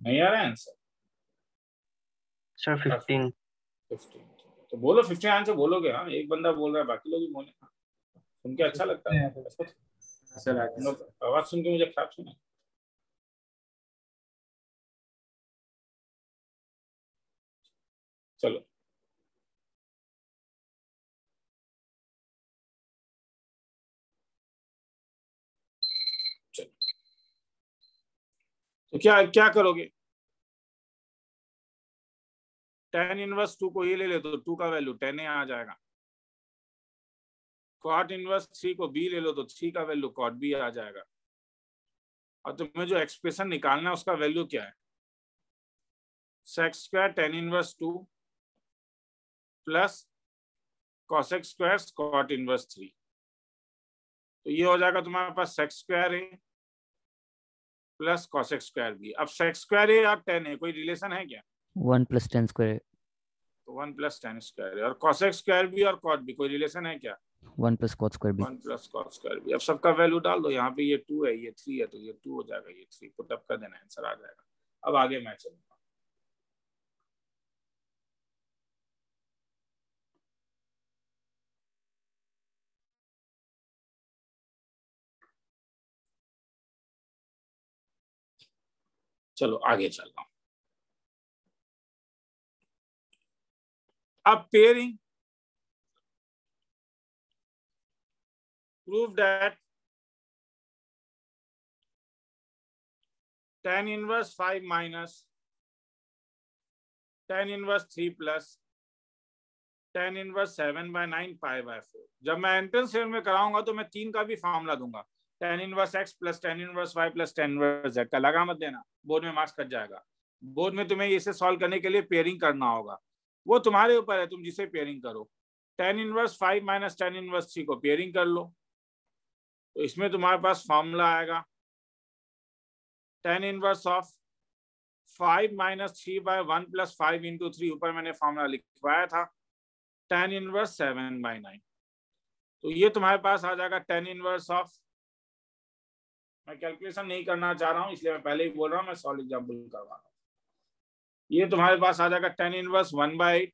नहीं आ रहा है आंसर? सर 15। तो बोलो 15 आंसर बोलोगे। हाँ एक बंदा बोल रहा है, बाकी लोग भी बोले। हाँ सुन के अच्छा लगता है। आवाज सुन के मुझे खराब सुना। चलो तो क्या क्या करोगे? tan इनवर्स 2 को ये ले ले तो 2 का वैल्यू 10 आ जाएगा। cot इनवर्स 3 को b ले लो तो 3 का वैल्यू cot b आ जाएगा। और तुम्हें जो एक्सप्रेशन निकालना है उसका वैल्यू क्या है? sec square tan inverse 2 plus cosec square cot inverse 3। तो ये हो जाएगा तुम्हारे पास sec square a plus cosec square b। अब sec स्क्वायर a और tan a कोई रिलेशन है क्या? 1 + tan स्क्वायर। तो 1 + tan स्क्वायर है। और cosec स्क्वायर b और cot b कोई रिलेशन है क्या? 1 + cot square b। 1 + cot square b। अब सबका वैल्यू डाल दो। यहाँ पे ये 2 है, ये 3 है, तो ये 2 हो जाएगा, ये 3 पुट अप कर देना, आंसर आ जाएगा। अब आगे मैं चलूंगा। चलो आगे चल रहा हूं। अब pairing prove that tan inverse 5 minus tan inverse 3 plus tan inverse 7/9 π/4। जब मैं एंट्रेंस लेवल में कराऊंगा तो मैं 3 का भी फॉर्मूला दूंगा। tan inverse x plus tan inverse y plus tan inverse z का लगा मत देना, बोर्ड में मार्क्स कट जाएगा। बोर्ड में तुम्हें इसे सॉल्व करने के लिए पेयरिंग करना होगा, वो तुम्हारे ऊपर है, तुम जिसे पेयरिंग करो। tan inverse 5 minus tan inverse 3 को पेयरिंग कर लो तो इसमें तुम्हारे पास फॉर्मूला आएगा tan इनवर्स ऑफ 5 - 3/1 + 5 × 3। ऊपर मैंने फॉर्मूला लिखवाया था tan इनवर्स 7/9। तो ये तुम्हारे पास आ जाएगा tan इनवर्स ऑफ, मैं कैलकुलेशन नहीं करना चाह रहा हूं इसलिए मैं पहले ही बोल रहा हूं, मैं सॉल्व एग्जांपल करवा रहा हूं। ये तुम्हारे पास आ जाएगा tan इनवर्स 1/8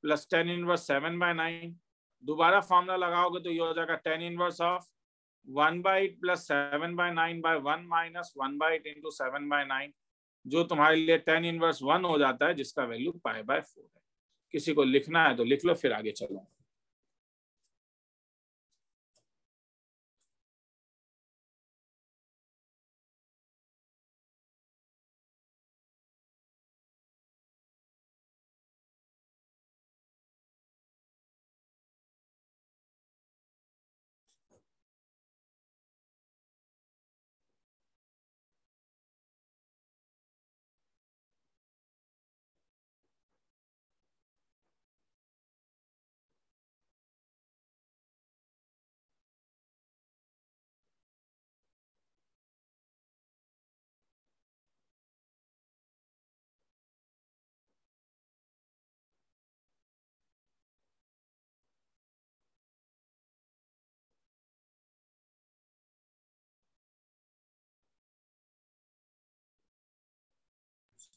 + tan इनवर्स 7/9। दोबारा फॉर्मूला लगाओगे तो ये हो जाएगा tan इनवर्स ऑफ 1/8 + 7/9/1 - 1/8 × 7/9, जो तुम्हारे लिए tan इनवर्स 1 हो जाता है, जिसका वैल्यू π/4 है। किसी को लिखना है तो लिख लो, फिर आगे चलो।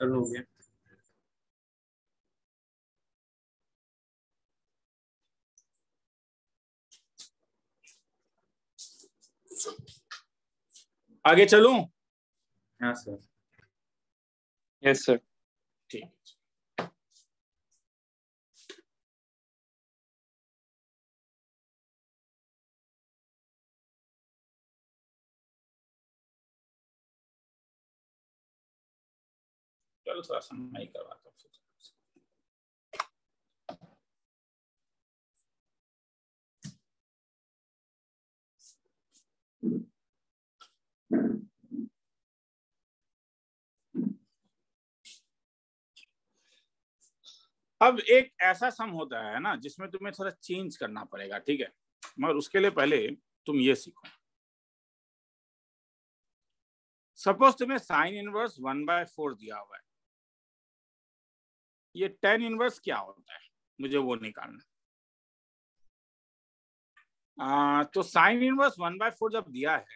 चलो हो गया। आगे चलूं? हाँ सर। Yes sir. ठीक है। चलो थोड़ा सा मैं ही करवाता हूँ। अब एक ऐसा सम होता है ना जिसमें तुम्हें थोड़ा चेंज करना पड़ेगा, ठीक है, मगर उसके लिए पहले तुम ये सीखो। सपोज तुम्हें साइन इनवर्स 1/4 दिया हुआ है, ये tan इनवर्स क्या होता है मुझे वो निकालना। तो साइन इनवर्स 1/4 जब दिया है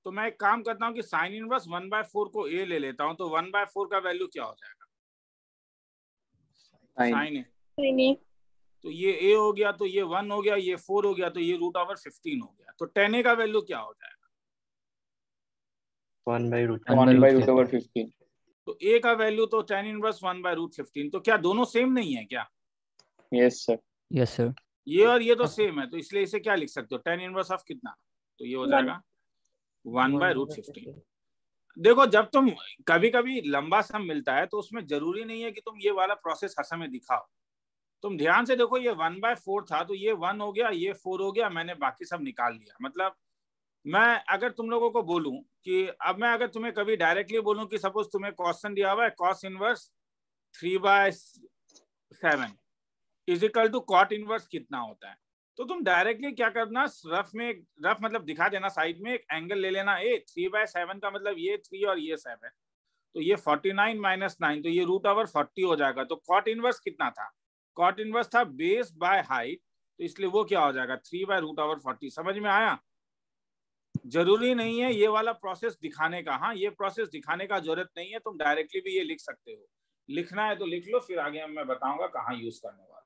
तो मैं एक काम करता हूं कि साइन इनवर्स 1/4 को a ले लेता हूं, तो 1/4 का वैल्यू क्या हो जाएगा? साइन है तो ये a हो गया, तो ये 1 हो गया, ये 4 हो गया, तो ये √15 हो गया। तो tan a का वैल्यू क्या हो जाएगा? 1/√15। तो a का वैल्यू तो tan इनवर्स 1/√15। तो क्या दोनों सेम नहीं है क्या? Yes sir. Yes sir. ये और ये तो सेम है, तो इसलिए इसे क्या लिख सकते हो? tan इनवर्स ऑफ कितना? तो ये हो जाएगा 1/√15। देखो जब तुम कभी कभी लंबा सम मिलता है तो उसमें जरूरी नहीं है कि तुम ये वाला प्रोसेस हर समय दिखाओ। तुम ध्यान से देखो, ये 1/4 था तो ये 1 हो गया, ये 4 हो गया, मैंने बाकी सब निकाल लिया। मतलब मैं अगर तुम लोगों को बोलूं कि अब मैं अगर तुम्हें कभी डायरेक्टली बोलूं कि सपोज तुम्हें क्वेश्चन दिया हुआ है cos inverse 3/7 is equal to cot inverse कितना होता है, तो तुम डायरेक्टली क्या करना, रफ मतलब दिखा देना, साइड में एक एंगल ले लेना a। 3/7 का मतलब ये 3 और ये 7, तो ये 49 माइनस 9, तो ये √40 हो जाएगा। तो cot इनवर्स कितना था? cot इनवर्स था बेस बाय हाइट, तो इसलिए वो क्या हो जाएगा? 3/√40। समझ में आया? जरूरी नहीं है ये वाला प्रोसेस दिखाने का। हाँ, ये प्रोसेस दिखाने का जरूरत नहीं है, तुम डायरेक्टली भी ये लिख सकते हो। लिखना है तो लिख लो, फिर आगे मैं बताऊंगा कहाँ यूज करने वाला हूँ।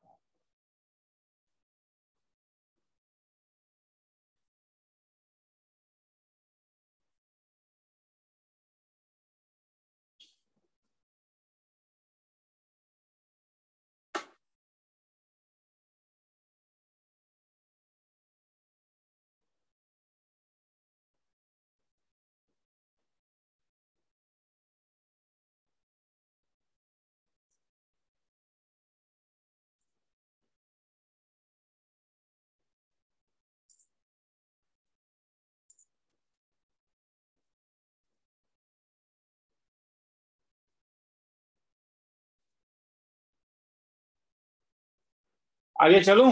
आगे चलूं?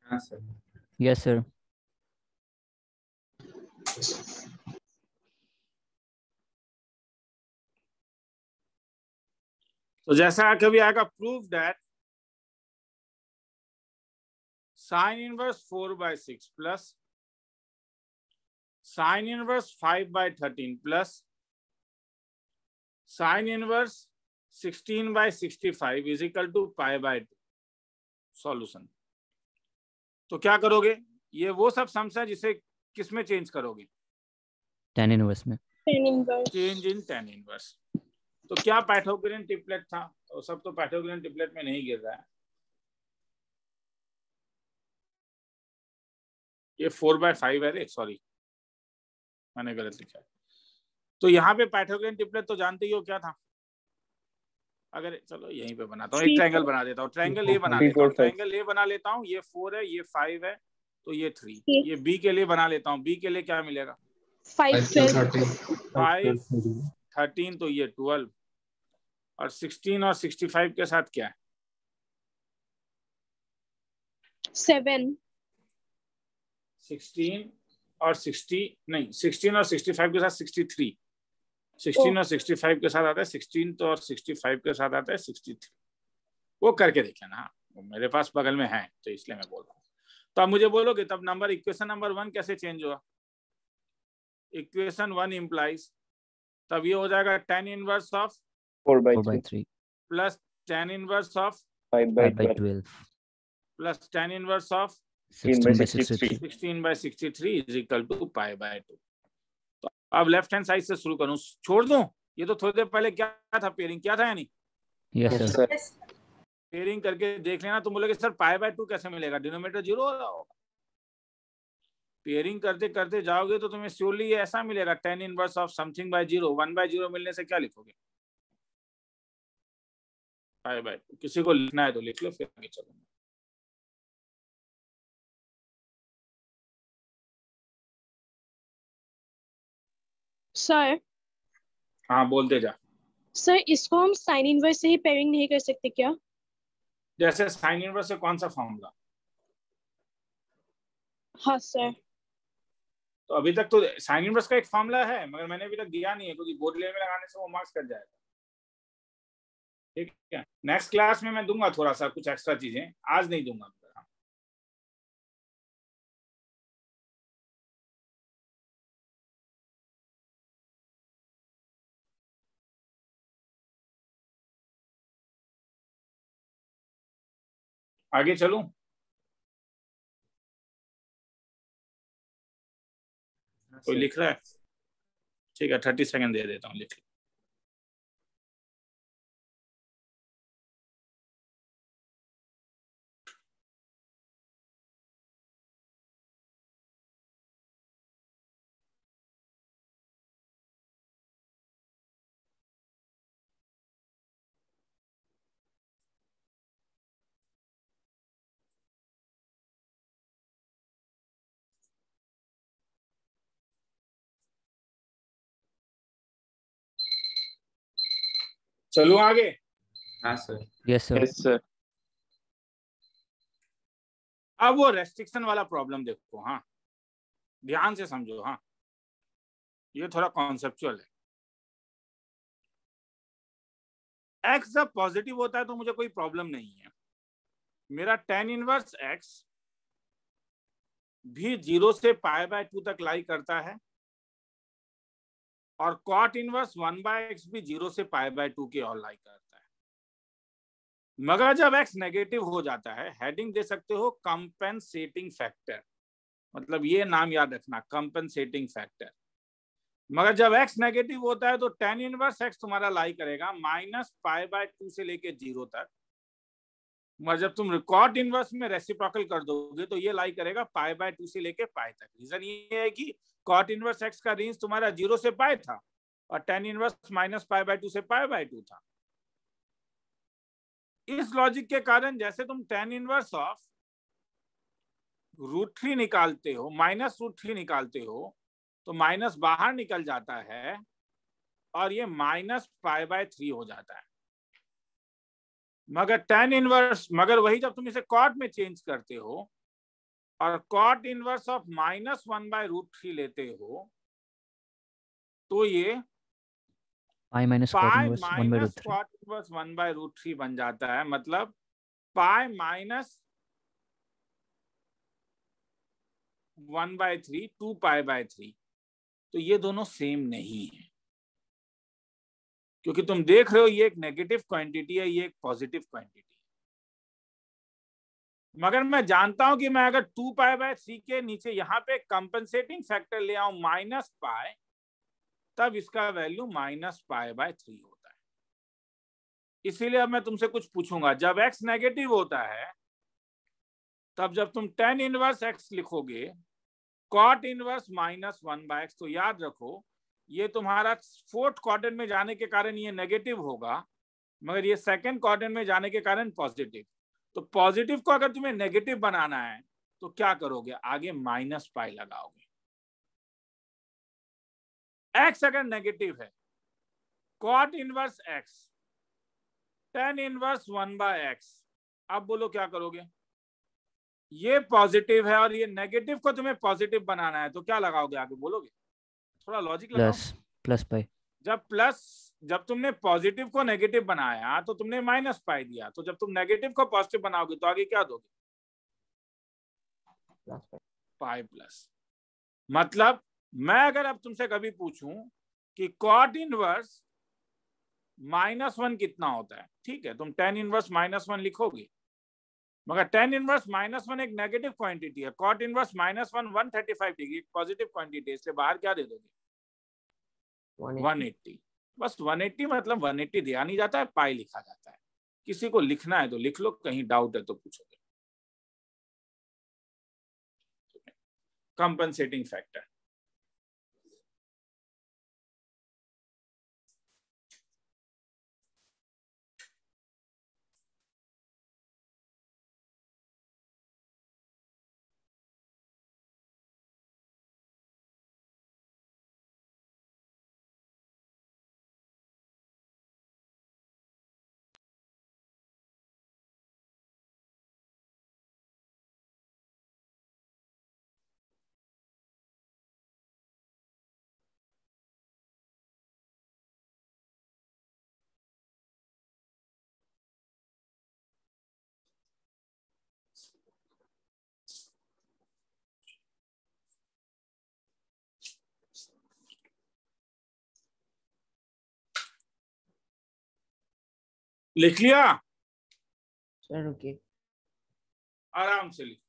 हाँ सर। Yes sir. तो जैसा कभी आएगा, prove that sine inverse 4/6 plus sine inverse 5/13 plus sine inverse 16/65 is equal to π/2। Solution. तो क्या करोगे? ये वो सब सम्स है जिसे किस में चेंज करोगे? tan इनवर्स में। Change in tan inverse. तो क्या पाइथागोरियन ट्रिपलेट था? वो सब तो पाइथागोरियन ट्रिपलेट में नहीं गिर रहा है। ये 4/5 है रे, सॉरी मैंने गलत लिखा है। तो यहाँ पे पाइथागोरियन ट्रिपलेट तो जानते ही हो क्या था। अगर चलो यहीं पे बनाता हूँ, एक ट्रायंगल बना देता हूँ, ट्रायंगल ए बना लेता हूँ, ट्रायंगल ए बना लेता हूँ। ये 4 है, ये 5 है, तो ये 3। ये बी के लिए बना लेता हूँ। बी के लिए क्या मिलेगा? 5 12 5 13, तो ये 12। और 16 और 65 के साथ क्या है? 7 16 और 65 के साथ 63। 16 और 65 के साथ आता है 16, तो और 65 के साथ आता है 63। वो करके देखे ना, वो मेरे पास बगल में है तो इसलिए मैं बोल रहा हूँ। तो आप मुझे बोलोगे तब नंबर इक्वेशन नंबर 1 कैसे चेंज हुआ? इक्वेशन 1 इम्प्लाइज, तब ये हो जाएगा tan inverse of 4/3 plus tan inverse of 5/12 plus tan inverse of 16/63 16/63 is equal to π/2। तो अब लेफ्ट हैंड साइड से शुरू करूं, छोड़ दूं? ये तो थोड़ी देर पहले क्या था, पेयरिंग क्या था या नहीं? Yes sir. पेयरिंग करके देख लेना, तुम बोलोगे सर π/2 कैसे मिलेगा? डिनोमिनेटर 0 हो रहा होगा। पेयरिंग करते करते जाओगे तो तुम्हें श्योरली ऐसा मिलेगा, tan inverse of something bye 0। 1/0 मिलने से क्या लिखोगे? π/2। किसी को लिखना है तो लिख लो, फिर आगे चलो। सर। हाँ बोलते जा। सर इसको हम साइन इनवर्स से ही पेयरिंग नहीं कर सकते क्या? जैसे साइन इनवर्स से कौन सा फॉर्मूला? हाँ सर। तो अभी तक तो साइन इनवर्स का एक फॉर्मूला है, मगर मैंने अभी तक दिया नहीं है, क्योंकि बोर्ड लेवल में लगाने से वो मार्क्स कट जाएगा। ठीक है, नेक्स्ट क्लास में मैं दूंगा थोड़ा सा कुछ एक्स्ट्रा चीजें, आज नहीं दूंगा। आगे चलूं? कोई लिख रहा है? ठीक है, 30 सेकंड दे देता हूँ, लिख लो। चलो आगे। हाँ sir. Yes sir. Yes sir. अब वो रेस्ट्रिक्शन वाला प्रॉब्लम देखो, हाँ ध्यान से समझो। हाँ ये थोड़ा कॉन्सेप्चुअल है। x जब पॉजिटिव होता है तो मुझे कोई प्रॉब्लम नहीं है। मेरा tan इनवर्स x भी 0 से π/2 तक लाई करता है, और cot इनवर्स 1/x भी 0 से π/2 के और लाई करता है। मगर जब x नेगेटिव हो जाता है, हेडिंग दे सकते हो कंपेंसेटिंग फैक्टर, मतलब ये नाम याद रखना, कंपेंसेटिंग फैक्टर। मगर जब x नेगेटिव होता है तो tan इनवर्स x तुम्हारा लाई करेगा -π/2 से लेके 0 तक। मगर जब तुम cot इनवर्स में रेसिप्रोकल कर दोगे तो ये लाई करेगा π/2 से लेके π तक। रीजन ये है कि cot इनवर्स x का रेंज तुम्हारा 0 से π था, और tan इनवर्स -π/2 से π/2 था। इस लॉजिक के कारण जैसे तुम tan इनवर्स ऑफ √3 निकालते हो, -√3 निकालते हो, तो माइनस बाहर निकल जाता है और ये -π/3 हो जाता है। मगर tan इनवर्स, मगर वही जब तुम इसे cot में चेंज करते हो और cot इनवर्स ऑफ -1/√3 लेते हो, तो ये pi minus cot inverse 1/√3 cot inverse 1/√3 बन जाता है। मतलब पाई माइनस 1/3 2π/3। तो ये दोनों सेम नहीं है, क्योंकि तुम देख रहे हो ये एक नेगेटिव क्वांटिटी है, ये एक पॉजिटिव क्वांटिटी है। मगर मैं जानता हूं कि मैं अगर 2π/3 के नीचे यहाँ पे कंपनसेटिंग फैक्टर ले आऊं -π, तब इसका वैल्यू -π/3 होता है। इसीलिए अब मैं तुमसे कुछ पूछूंगा। जब x नेगेटिव होता है तब जब तुम tan इनवर्स x लिखोगे cot इनवर्स -1/x, तो याद रखो ये तुम्हारा फोर्थ क्वाड्रेंट में जाने के कारण ये नेगेटिव होगा, मगर ये सेकंड क्वाड्रेंट में जाने के कारण पॉजिटिव। तो पॉजिटिव को अगर तुम्हें नेगेटिव बनाना है तो क्या करोगे, आगे -π लगाओगे। x अगर नेगेटिव है, cot inverse x tan inverse 1/x, अब बोलो क्या करोगे। ये पॉजिटिव है और ये नेगेटिव को तुम्हें पॉजिटिव बनाना है, तो क्या लगाओगे आगे, बोलोगे, थोड़ा लॉजिक लगाओ। Plus pi. जब तुमने पॉजिटिव को नेगेटिव बनाया तो तुमने -π दिया, तो जब तुम नेगेटिव को पॉजिटिव बनाओगे तो आगे क्या दोगे, पाई प्लस। मतलब मैं अगर अब तुमसे कभी पूछूं कि cot इनवर्स -1 कितना होता है, ठीक है, तुम tan इनवर्स -1 लिखोगे, मगर tan इनवर्स -1 एक नेगेटिव क्वांटिटी है, cot इनवर्स -1 135 डिग्री एक पॉजिटिव क्वांटिटी है, इसलिए बाहर क्या दे दोगे, 180। बस 180 मतलब 180 दिया नहीं जाता है, पाई लिखा जाता है। किसी को लिखना है तो लिख लो, कहीं डाउट है तो पूछोगे। कंपनसेटिंग फैक्टर, लिख लिया, सर रुकिए। आराम से लिख।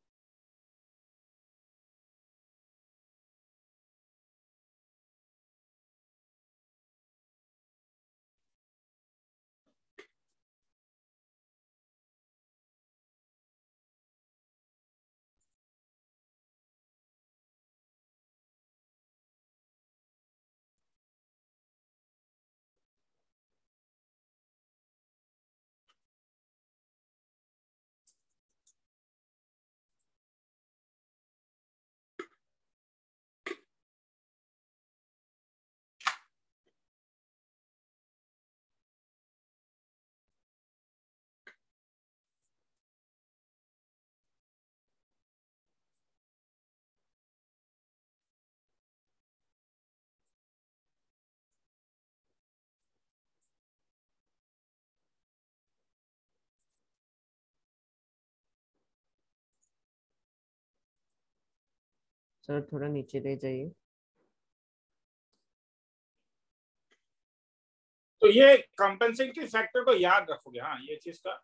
सर थोड़ा नीचे ले जाइए। तो ये कंपनसेटिंग फैक्टर को याद रखोगे, हाँ ये चीज का।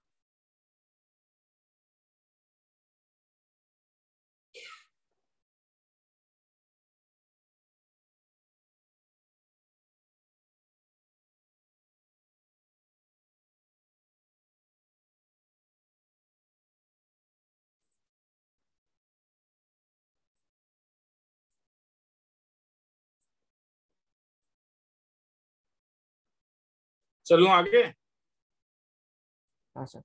चलूं आगे। हाँ सर।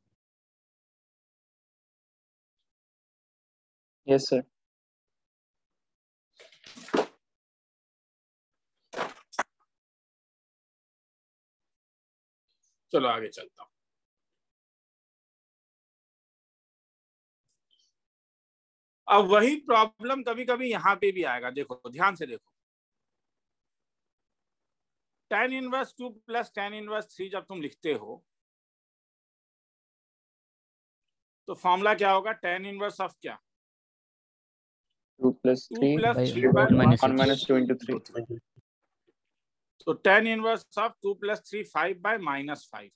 Yes, sir. चलो आगे चलता हूं। अब वही प्रॉब्लम कभी कभी यहां पे भी आएगा, देखो ध्यान से देखो। tan inverse 2 plus tan inverse 3 जब तुम लिखते हो तो फॉर्मूला क्या होगा, tan इनवर्स ऑफ क्या, 2 plus 2 3 plus by 3 by 1 minus 2 into 3. तो tan inverse of 2 plus 3 5 by -5,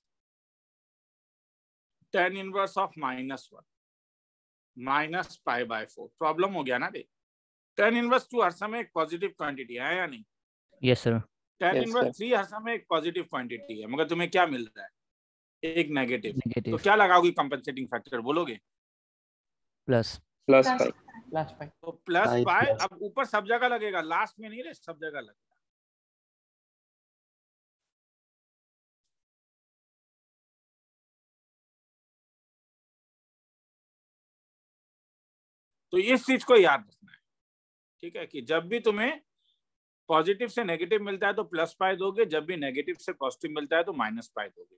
tan inverse of -1 -π/4। Problem हो गया ना देख। tan इनवर्स 2 हर समय एक पॉजिटिव क्वांटिटी है या नहीं, yes sir. tan Yes, inverse sir. 3 हर समय एक पॉजिटिव क्वांटिटी है, मगर तुम्हें क्या मिल रहा है, एक नेगेटिव, तो नेगेटिव क्या लगाओगी कंपनसेटिंग फैक्टर, बोलोगे? प्लस प्लस प्लस 5 प्लस 5 तो प्लस Five पाई, plus. अब ऊपर सब जगह लगेगा, लास्ट में नहीं रे, सब जगह लगेगा। तो इस चीज को याद रखना है, ठीक है, कि जब भी तुम्हें पॉजिटिव से नेगेटिव मिलता है तो प्लस पाई दोगे, जब भी नेगेटिव से पॉजिटिव मिलता है तो माइनस पाई दोगे।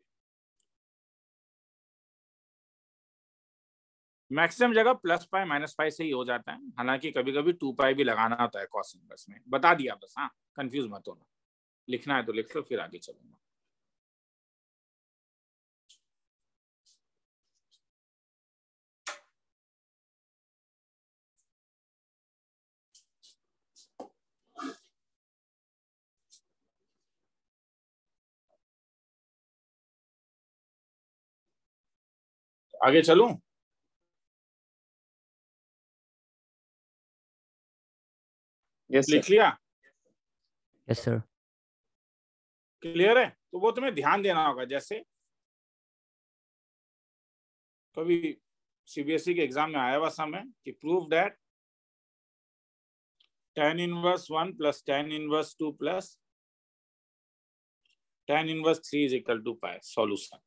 मैक्सिमम जगह प्लस पाई माइनस पाई से ही हो जाता है, हालांकि कभी कभी 2 पाई भी लगाना होता है कॉस इनवर्स में, बता दिया बस। हाँ, कंफ्यूज मत होना, लिखना है तो लिख लो, फिर आगे चलूंगा। आगे चलूं? यस लिख सर लिया? Yes sir. क्लियर है? तो वो तुम्हें ध्यान देना होगा, जैसे कभी सीबीएसई के एग्जाम में आया हुआ समय कि prove that tan inverse 1 plus tan inverse 2 plus tan inverse 3 is equal to pi, solution.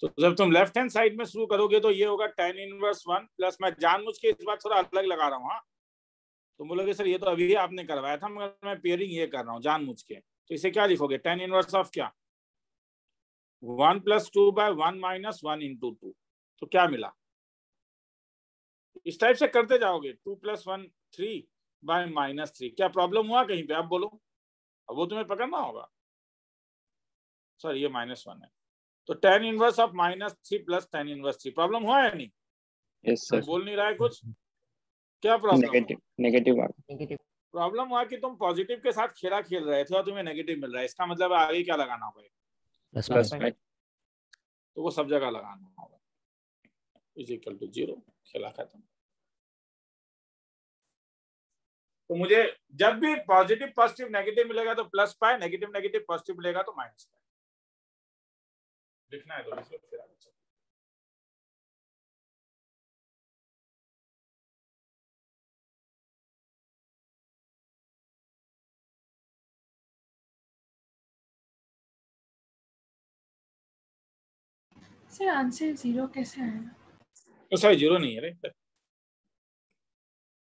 तो जब तुम लेफ्ट हैंड साइड में शुरू करोगे तो ये होगा tan इनवर्स 1 प्लस, मैं जानबूझ के इस बार थोड़ा अलग लगा रहा हूँ। हाँ, तुम बोलोगे सर ये तो अभी आपने करवाया था, मगर मैं पेयरिंग ये कर रहा हूँ जानबूझ के। तो इसे क्या लिखोगे? tan इनवर्स ऑफ क्या? 1 प्लस 2 बाय 1 माइनस 1 इंटू 2। तो क्या मिला? इस टाइप से करते जाओगे, 2 प्लस 1 3 बाय माइनस 3। क्या प्रॉब्लम हुआ कहीं पे? आप बोलो, अब वो तुम्हें पकड़ना होगा। सर ये -1 है, तो tan inverse of -3 plus tan inverse 3, problem हुआ है नहीं? यस सर बोल नहीं रहा है कुछ? क्या प्रॉब्लम? नेगेटिव आ नेगेटिव प्रॉब्लम हुआ कि तुम पॉजिटिव के साथ खेला खेल रहे थे और तुम्हें नेगेटिव मिल रहा है, इसका मतलब आगे क्या लगाना होगा? प्लस प्लस 5 5 तो वो सब जगह लगाना होगा, इज इक्वल टू 0, खेला खत्म। तो मुझे जब भी पॉजिटिव पॉजिटिव नेगेटिव मिलेगा तो plus pi, negative negative positive मिलेगा तो माइनस पाई। लिखना है तो लिख लो, फिर आगे चलो। सर आंसर 0 कैसे आएगा? तो सही 0 नहीं है रे,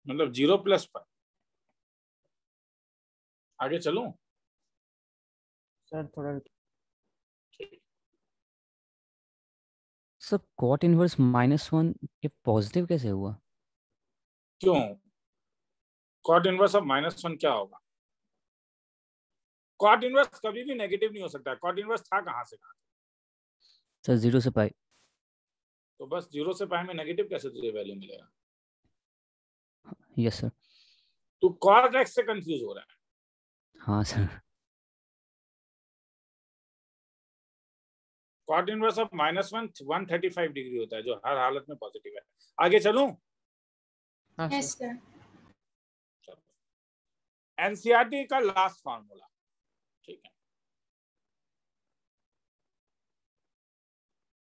मतलब 0 प्लस पाई। आगे चलूं? सर थोड़ा सर कॉट इनवर्स -1 ये पॉजिटिव कैसे हुआ? क्यों? कॉट इनवर्स ऑफ -1 क्या होगा? कॉट इनवर्स कभी भी नेगेटिव नहीं हो सकता। कॉट इनवर्स था कहां से कहां? सर 0 से पाई। तो बस 0 से पाई में नेगेटिव कैसे तुझे वैल्यू मिलेगा? Yes sir. तू कॉट एक्स से कंफ्यूज हो रहा है। हाँ sir. Cot inverse of -1 135 degree होता है, जो हर हालत में पॉजिटिव है। आगे चलूं? हाँ यस सर सर। एनसीईआरटी का लास्ट फार्मूला, ठीक है,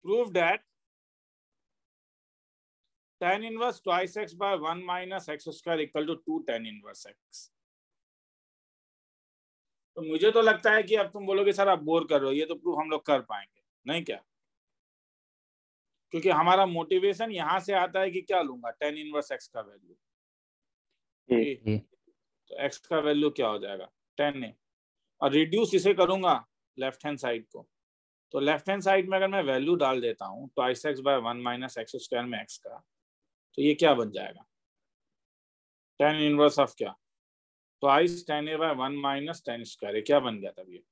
prove that tan inverse twice x by 1 minus x square equal to 2 tan inverse x। तो मुझे तो लगता है कि अब तुम बोलोगे सर आप बोर कर रहे हो, ये तो प्रूफ हम लोग कर पाएंगे नहीं क्या? क्योंकि हमारा मोटिवेशन यहां से आता है कि क्या लूंगा, tan इनवर्स x का वैल्यू। ये तो x का वैल्यू क्या हो जाएगा? 10 है, और रिड्यूस इसे करूंगा लेफ्ट हैंड साइड को। तो लेफ्ट हैंड साइड में अगर मैं वैल्यू डाल देता हूं twice x by 1 minus x square में x का, तो ये क्या बन जाएगा? tan इनवर्स ऑफ क्या? Twice tan a by 1 minus tan square. ये क्या बन गया तब? ये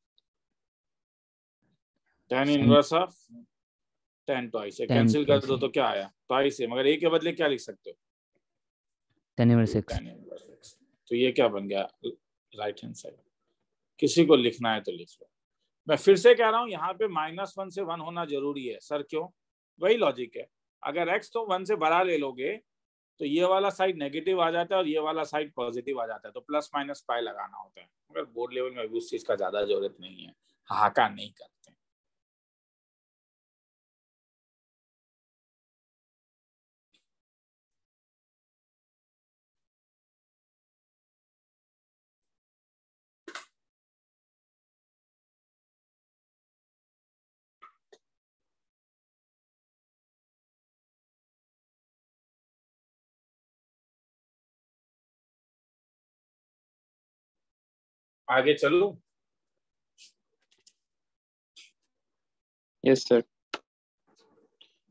tan inverse of tan twice. Cancel कर दो तो क्या आया? ट्वाइस है, मगर a के बदले क्या लिख सकते हो? tan inverse x। tan inverse x। तो ये क्या बन गया? Right hand side. किसी को लिखना है तो लिख लो। मैं फिर से कह रहा हूं, यहाँ पे -1 से 1 होना जरूरी है। सर क्यों? वही लॉजिक है, अगर x तो 1 से बड़ा ले लोगे तो ये वाला साइड नेगेटिव आ जाता है और ये वाला साइड पॉजिटिव आ जाता है, तो प्लस माइनस पाई लगाना होता है। मगर बोर्ड लेवल में उस चीज का ज्यादा जरूरत नहीं है, हाहाकार नहीं करते। आगे चलो। Yes sir.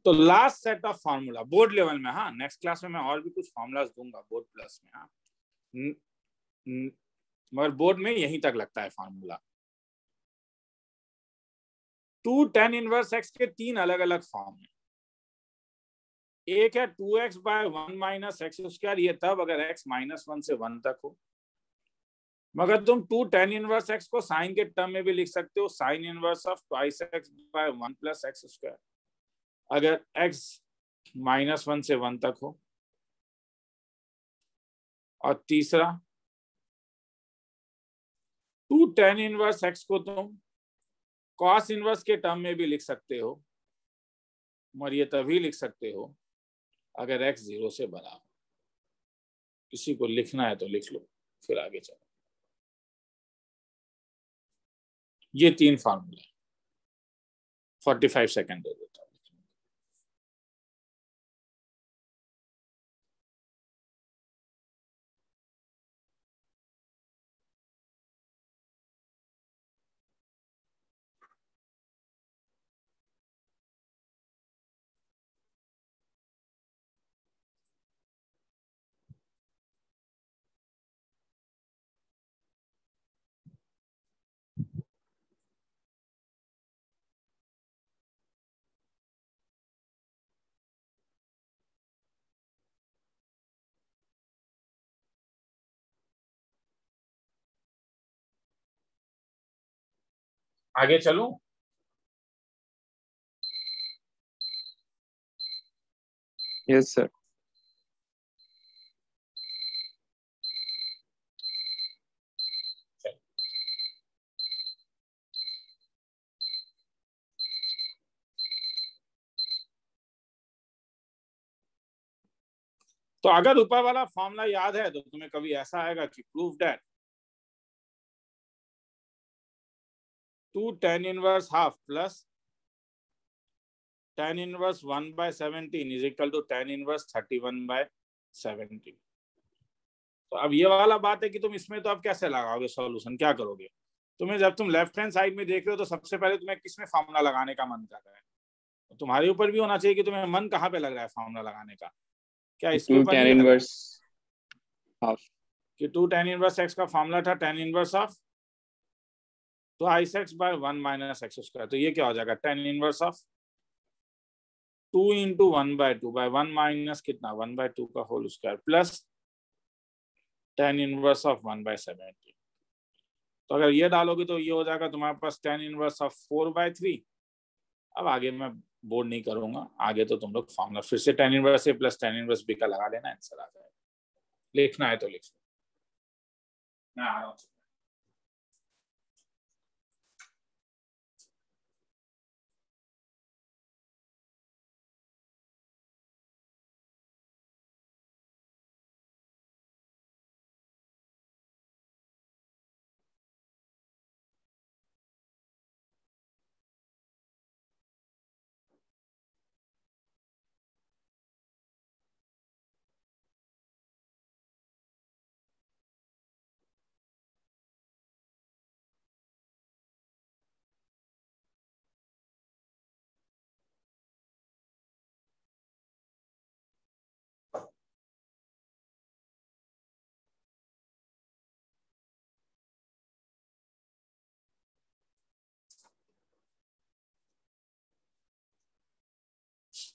तो last set of formula board level में, हाँ नेक्स्ट क्लास में मैं और भी कुछ फार्मूलाज दूंगा बोर्ड प्लस में, हाँ मगर बोर्ड में यहीं तक लगता है फार्मूला। 2 tan इनवर्स x के 3 अलग अलग फॉर्म है। एक है 2x bye 1 minus x square, ये तब अगर x -1 से 1 तक हो। मगर तुम 2 tan इनवर्स x को साइन के टर्म में भी लिख सकते हो, sine inverse of twice x by 1 plus x square, अगर x -1 से 1 तक हो। और तीसरा 2 tan इनवर्स x को तुम कॉस इनवर्स के टर्म में भी लिख सकते हो, और ये तभी लिख सकते हो अगर x 0 से बड़ा हो। किसी को लिखना है तो लिख लो, फिर आगे चलो। ये 3 फार्मूला, 45 सेकेंड दे देता हूँ। आगे चलूं? Yes sir. तो अगर ऊपर वाला फॉर्मूला याद है तो तुम्हें कभी ऐसा आएगा कि prove that 2 tan inverse half plus tan inverse 1/17 is equal to tan inverse 31/17। तो अब ये वाला बात है कि तुम इसमें तो अब कैसे लगाओगे सॉल्यूशन, क्या करोगे? तुम्हें जब तुम लेफ्ट हैंड साइड में देख रहे हो तो सबसे पहले तुम्हें किसमें फार्मूला लगाने का मन कर रहा है? तो तुम्हारे ऊपर भी होना चाहिए कि तुम्हें मन कहाँ पे लग रहा है फार्मूला लगाने का। क्या इसके 2 ऊपर tan नहीं लग रहा है इनवर्स हाफ कि 2 tan इनवर्स x का फार्मूला था tan inverse of twice x by 1 minus x square. तो ये क्या हो जाएगा tan inverse of 2 into 1/2 by 1 minus कितना 1/2 का whole square plus tan inverse of 1/17। तो अगर ये डालोगे तो ये हो जाएगा तुम्हारे पास tan इनवर्स ऑफ 4/3। अब आगे मैं बोर्ड नहीं करूंगा, आगे तो तुम लोग फॉर्मूला फिर से tan inverse a plus tan inverse b का लगा देना, आंसर आ जाएगा। लिखना है तो लिख लो, मैं आ रहा हूँ।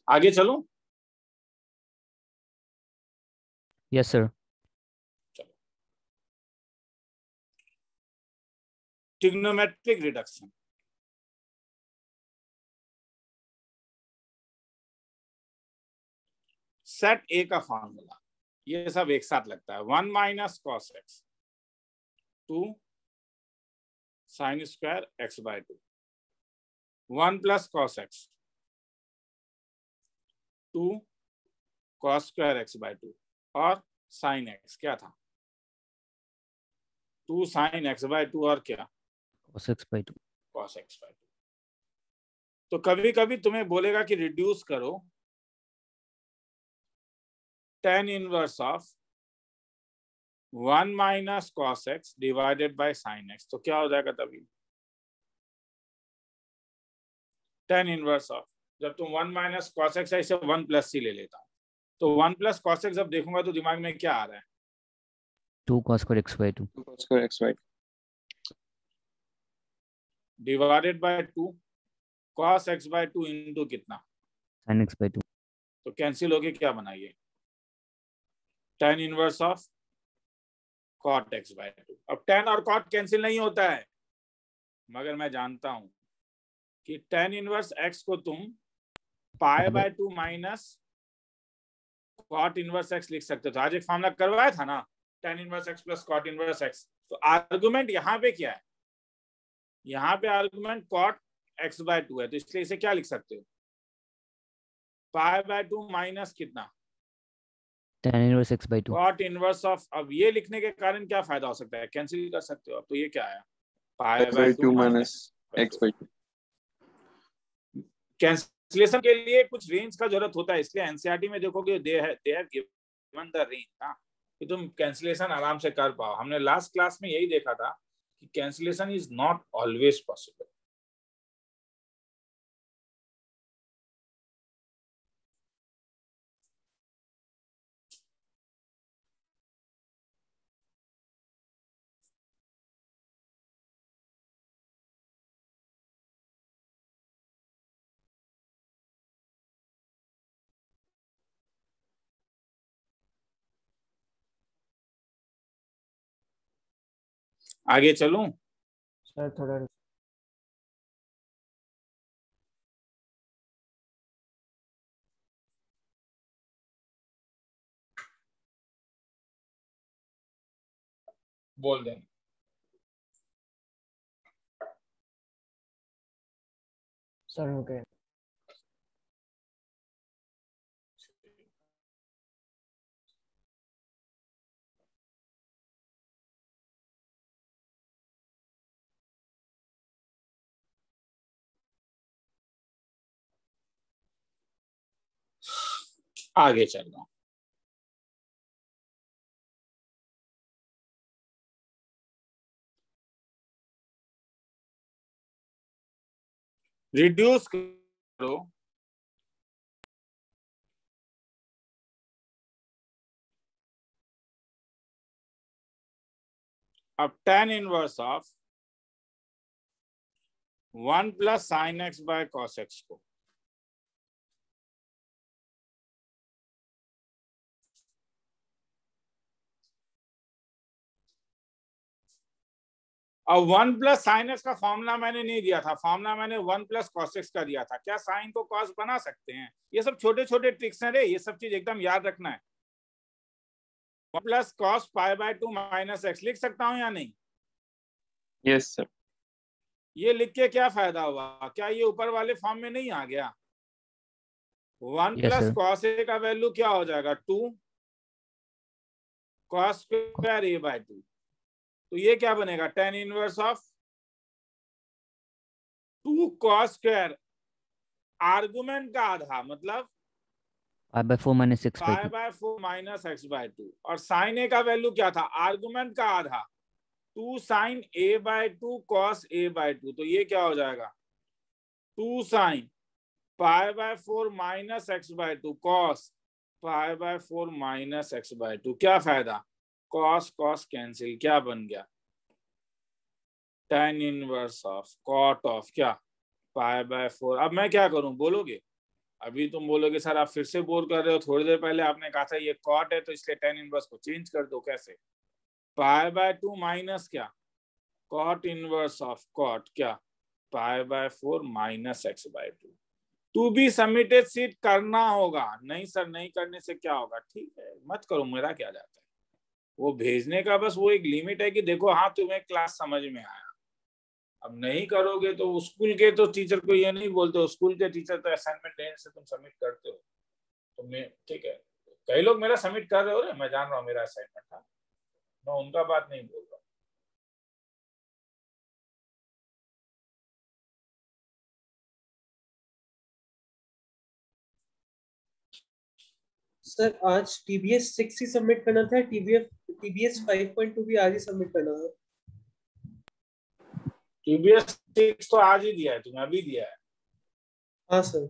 आगे चलो। Yes sir. Trigonometric reduction. Set ए का फॉर्मूला ये सब एक साथ लगता है, 1 minus cos x 2 sign square x/2, 1 plus cos x 2 cos square x/2 और साइन एक्स क्या था 2 साइन x/2 और क्या cos x/2। cos x/2। तो कभी कभी तुम्हें बोलेगा कि रिड्यूस करो tan inverse of 1 minus cos x divided by sine x, तो क्या हो जाएगा तभी tan इनवर्स ऑफ, जब तुम 1 माइनस कॉस एक्स ऐसे 1 प्लस सी ले लेता हूँ, तो 1 प्लस कॉस एक्स जब देखूंगा तो दिमाग में क्या आ रहा है? 2 cos square x by 2 2 cos square x by divided by 2 cos x by 2 into कितना, sin x by 2 तो कैंसिल होके क्या बनाइए tan inverse of cot x by 2। अब tan और cot कैंसिल नहीं होता है, मगर मैं जानता हूं कि tan इनवर्स x को तुम पाई by 2 minus cot inverse x लिख सकते हो। तो आज एक फॉर्मूला करवाया था ना, tan inverse x plus cot inverse x। तो आर्गुमेंट यहाँ पे क्या है, यहाँ पे आर्गुमेंट cot x by 2 है, तो इसलिए इसे क्या लिख सकते हो, पाई बाय 2 माइनस कितना tan inverse x by 2 cot inverse of. अब ये लिखने के कारण क्या फायदा हो सकता है, कैंसिल कर सकते हो। अब तो ये क्या है, pi x by by 2 minus x by 2। Cancellation के लिए कुछ रेंज का जरूरत होता है, इसलिए एनसीईआरटी में देखोगे they have given the range ना, कि तुम कैंसिलेशन आराम से कर पाओ। हमने लास्ट क्लास में यही देखा था कि cancellation is not always possible. आगे चलूं? सर थोड़ा बोल दें। सर हो गए। आगे चल रहा हूं। रिड्यूस करो अब tan inverse of 1 plus sine x by cos x को। अब 1 प्लस साइन एक्स का फॉर्मूला मैंने नहीं दिया था, फॉर्मूला मैंने 1 प्लस कॉस एक्स का दिया था। क्या साइन को कॉस बना सकते हैं? ये सब छोटे छोटे ट्रिक्स हैं रे, ये सब चीज एकदम याद रखना है। 1 plus cos pi by 2 minus x लिख सकता हूं या नहीं? Yes sir. ये लिख के क्या फायदा हुआ, क्या ये ऊपर वाले फॉर्म में नहीं आ गया? 1 Yes, plus sir. Cos A का वैल्यू क्या हो जाएगा, 2 कॉस स्क्वायर ए बाय 2। तो ये क्या बनेगा, tan inverse of 2 cos square, argument का आधा मतलब pi by 4 minus x by pi 2 by 4 minus x by 2। और साइन ए का वैल्यू क्या था, आर्गुमेंट का आधा 2 sine A by 2 cos A by 2। तो ये क्या हो जाएगा, 2 sine pi by 4 minus x by 2 cos pi by 4 minus x by 2। क्या फायदा, कॉस कॉस कैंसिल, क्या बन गया, tan inverse of cot of क्या, पाई बाय 4। अब मैं क्या करूं, बोलोगे? अभी तुम बोलोगे सर आप फिर से बोर कर रहे हो, थोड़ी देर पहले आपने कहा था ये कॉट है तो इसलिए tan इनवर्स को चेंज कर दो। कैसे, पाई बाय 2 माइनस क्या, कॉट इनवर्स ऑफ कॉट क्या, pi by 4 minus x by 2। To be submitted sheet करना होगा। नहीं सर नहीं करने से क्या होगा, ठीक है मत करो, मेरा क्या जाता है। वो भेजने का बस वो एक लिमिट है कि देखो हाँ तुम्हें क्लास समझ में आया। अब नहीं करोगे तो स्कूल के तो टीचर को ये नहीं बोलते हो, स्कूल के टीचर तो असाइनमेंट देने से तुम सबमिट करते हो। तो मैं ठीक है, कई लोग मेरा सबमिट कर रहे हो रे, मैं जान रहा हूँ मेरा असाइनमेंट था, मैं उनका बात नहीं बोल रहा। सर आज TBS 6 ही सबमिट करना था, TBS 5.2 भी आज ही सबमिट करना था। TBS 6 तो आज ही दिया है, तुम्हें अभी दिया है। हाँ सर।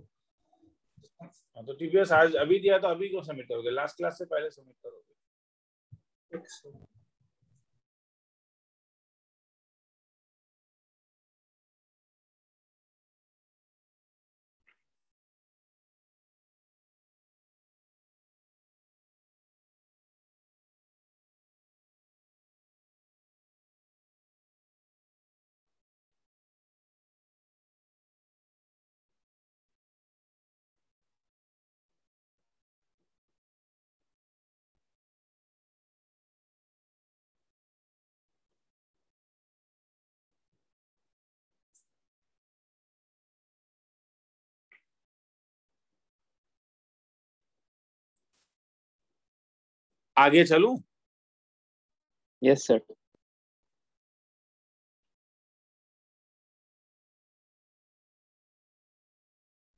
तो TBS आज अभी दिया तो अभी क्यों सबमिट करोगे? लास्ट क्लास से पहले सबमिट करोगे। आगे चलूं? Yes sir.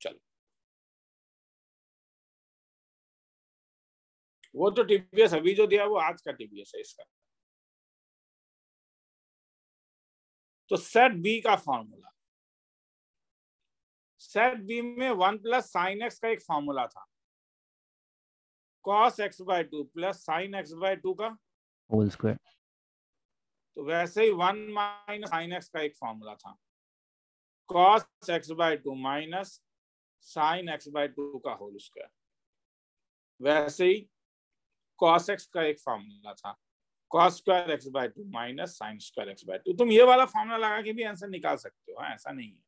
चलो, वो तो TBS अभी जो दिया वो आज का TBS है इसका। तो सेट बी का फॉर्मूला, सेट बी में 1 प्लस साइन एक्स का एक फॉर्मूला था, cos x/2 plus sine x/2 का होल स्क्वायर। तो वैसे ही 1 माइनस साइन एक्स का एक फॉर्मूला था, cos x/2 minus sign x/2 का होल स्क्वायर। वैसे ही cos x का एक फॉर्मूला था, cos square x/2 minus sine square x/2। तुम ये वाला फॉर्मूला लगा के भी आंसर निकाल सकते हो। हाँ, ऐसा नहीं है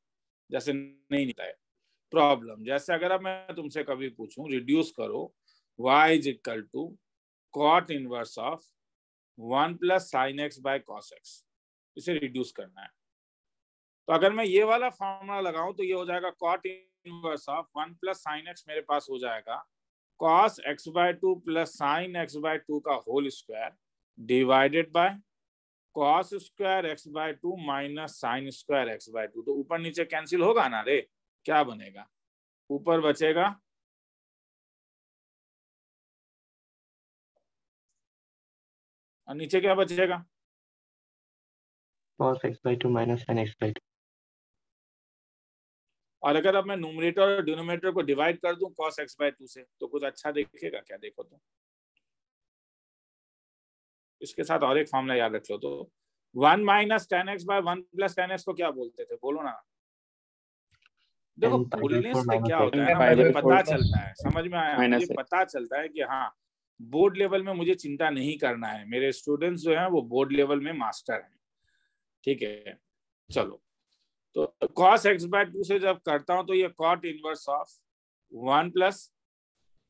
जैसे नहीं निकला है प्रॉब्लम। जैसे अगर अब मैं तुमसे कभी पूछूं रिड्यूस करो y is equal to cot inverse of 1 plus sine x by cos x, इसे रिड्यूस करना है। तो अगर मैं ये वाला फॉर्मूला लगाऊं तो ये हो जाएगा cot inverse of 1 plus sine x, मेरे पास हो जाएगा cos x/2 plus sine x/2 का whole square divided by cos square x/2 minus sine square x/2। तो ऊपर नीचे कैंसिल होगा ना रे, क्या बनेगा? ऊपर बचेगा और नीचे क्या बचेगा? cos x/2 minus sin x/2। और अगर अब मैं न्यूमरेटर और डिनोमिनेटर को डिवाइड कर दूं cos x/2 से तो कुछ अच्छा दिखेगा क्या? देखो तो इसके साथ और एक फॉर्मूला याद रख लो। तो 1 minus tan x by 1 plus tan x को क्या बोलते थे? बोलो ना। देखो बोलने से क्या होता है ना, मुझे पता चलता है, समझ में आया, मुझे पता चलता है कि हाँ बोर्ड लेवल में मुझे चिंता नहीं करना है, मेरे स्टूडेंट्स जो हैं वो बोर्ड लेवल में मास्टर हैं। ठीक है, चलो। तो cos x/2 से जब करता हूं तो ये cot inverse of 1 plus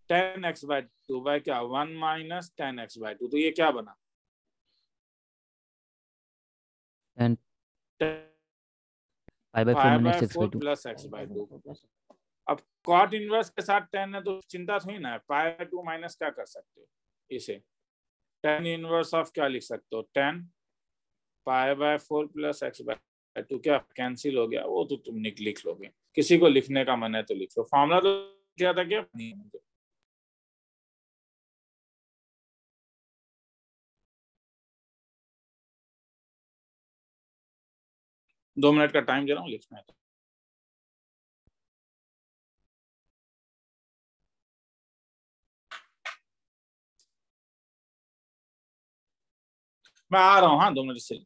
tan x/2 by क्या 1 माइनस tan x/2। तो ये क्या बना? Pi by 4 plus x/2। अब cot इनवर्स के साथ tan है तो चिंता थोड़ी ना है, पाई बाय 2 माइनस क्या कर सकते हो, इसे tan इनवर्स ऑफ क्या लिख सकते हो, tan pi by 4 plus x/2। क्या कैंसिल हो गया? वो तो तुम लिख लोगे, किसी को लिखने का मन है तो लिख लो। फॉर्मूला तो क्या था क्या? नहीं, 2 मिनट का टाइम दे रहा हूँ, लिखना है तो। मैं आ रहा हूँ, हाँ 2 मिनट से।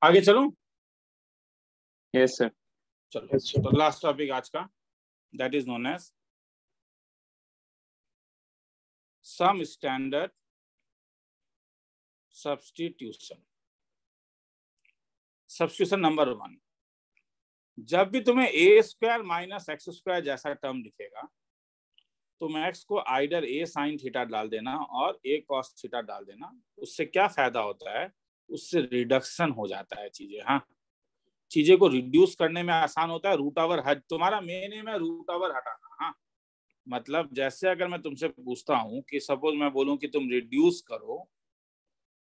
आगे चलूं? Yes sir. चलो तो लास्ट टॉपिक आज का, that is known as some standard substitution. Substitution number 1, जब भी तुम्हें a square minus x square जैसा टर्म दिखेगा तुम एक्स को आइडर ए साइन थीटा डाल देना और ए कॉस थीटा डाल देना। उससे क्या फायदा होता है, उससे रिडक्शन हो जाता है चीजें। हाँ, चीजें को रिड्यूस करने में आसान होता है। रूट ओवर हट, तुम्हारा मेन एम है रूट ओवर हटाना। हाँ, मतलब जैसे अगर मैं तुमसे पूछता हूं कि सपोज मैं बोलूं कि तुम रिड्यूस करो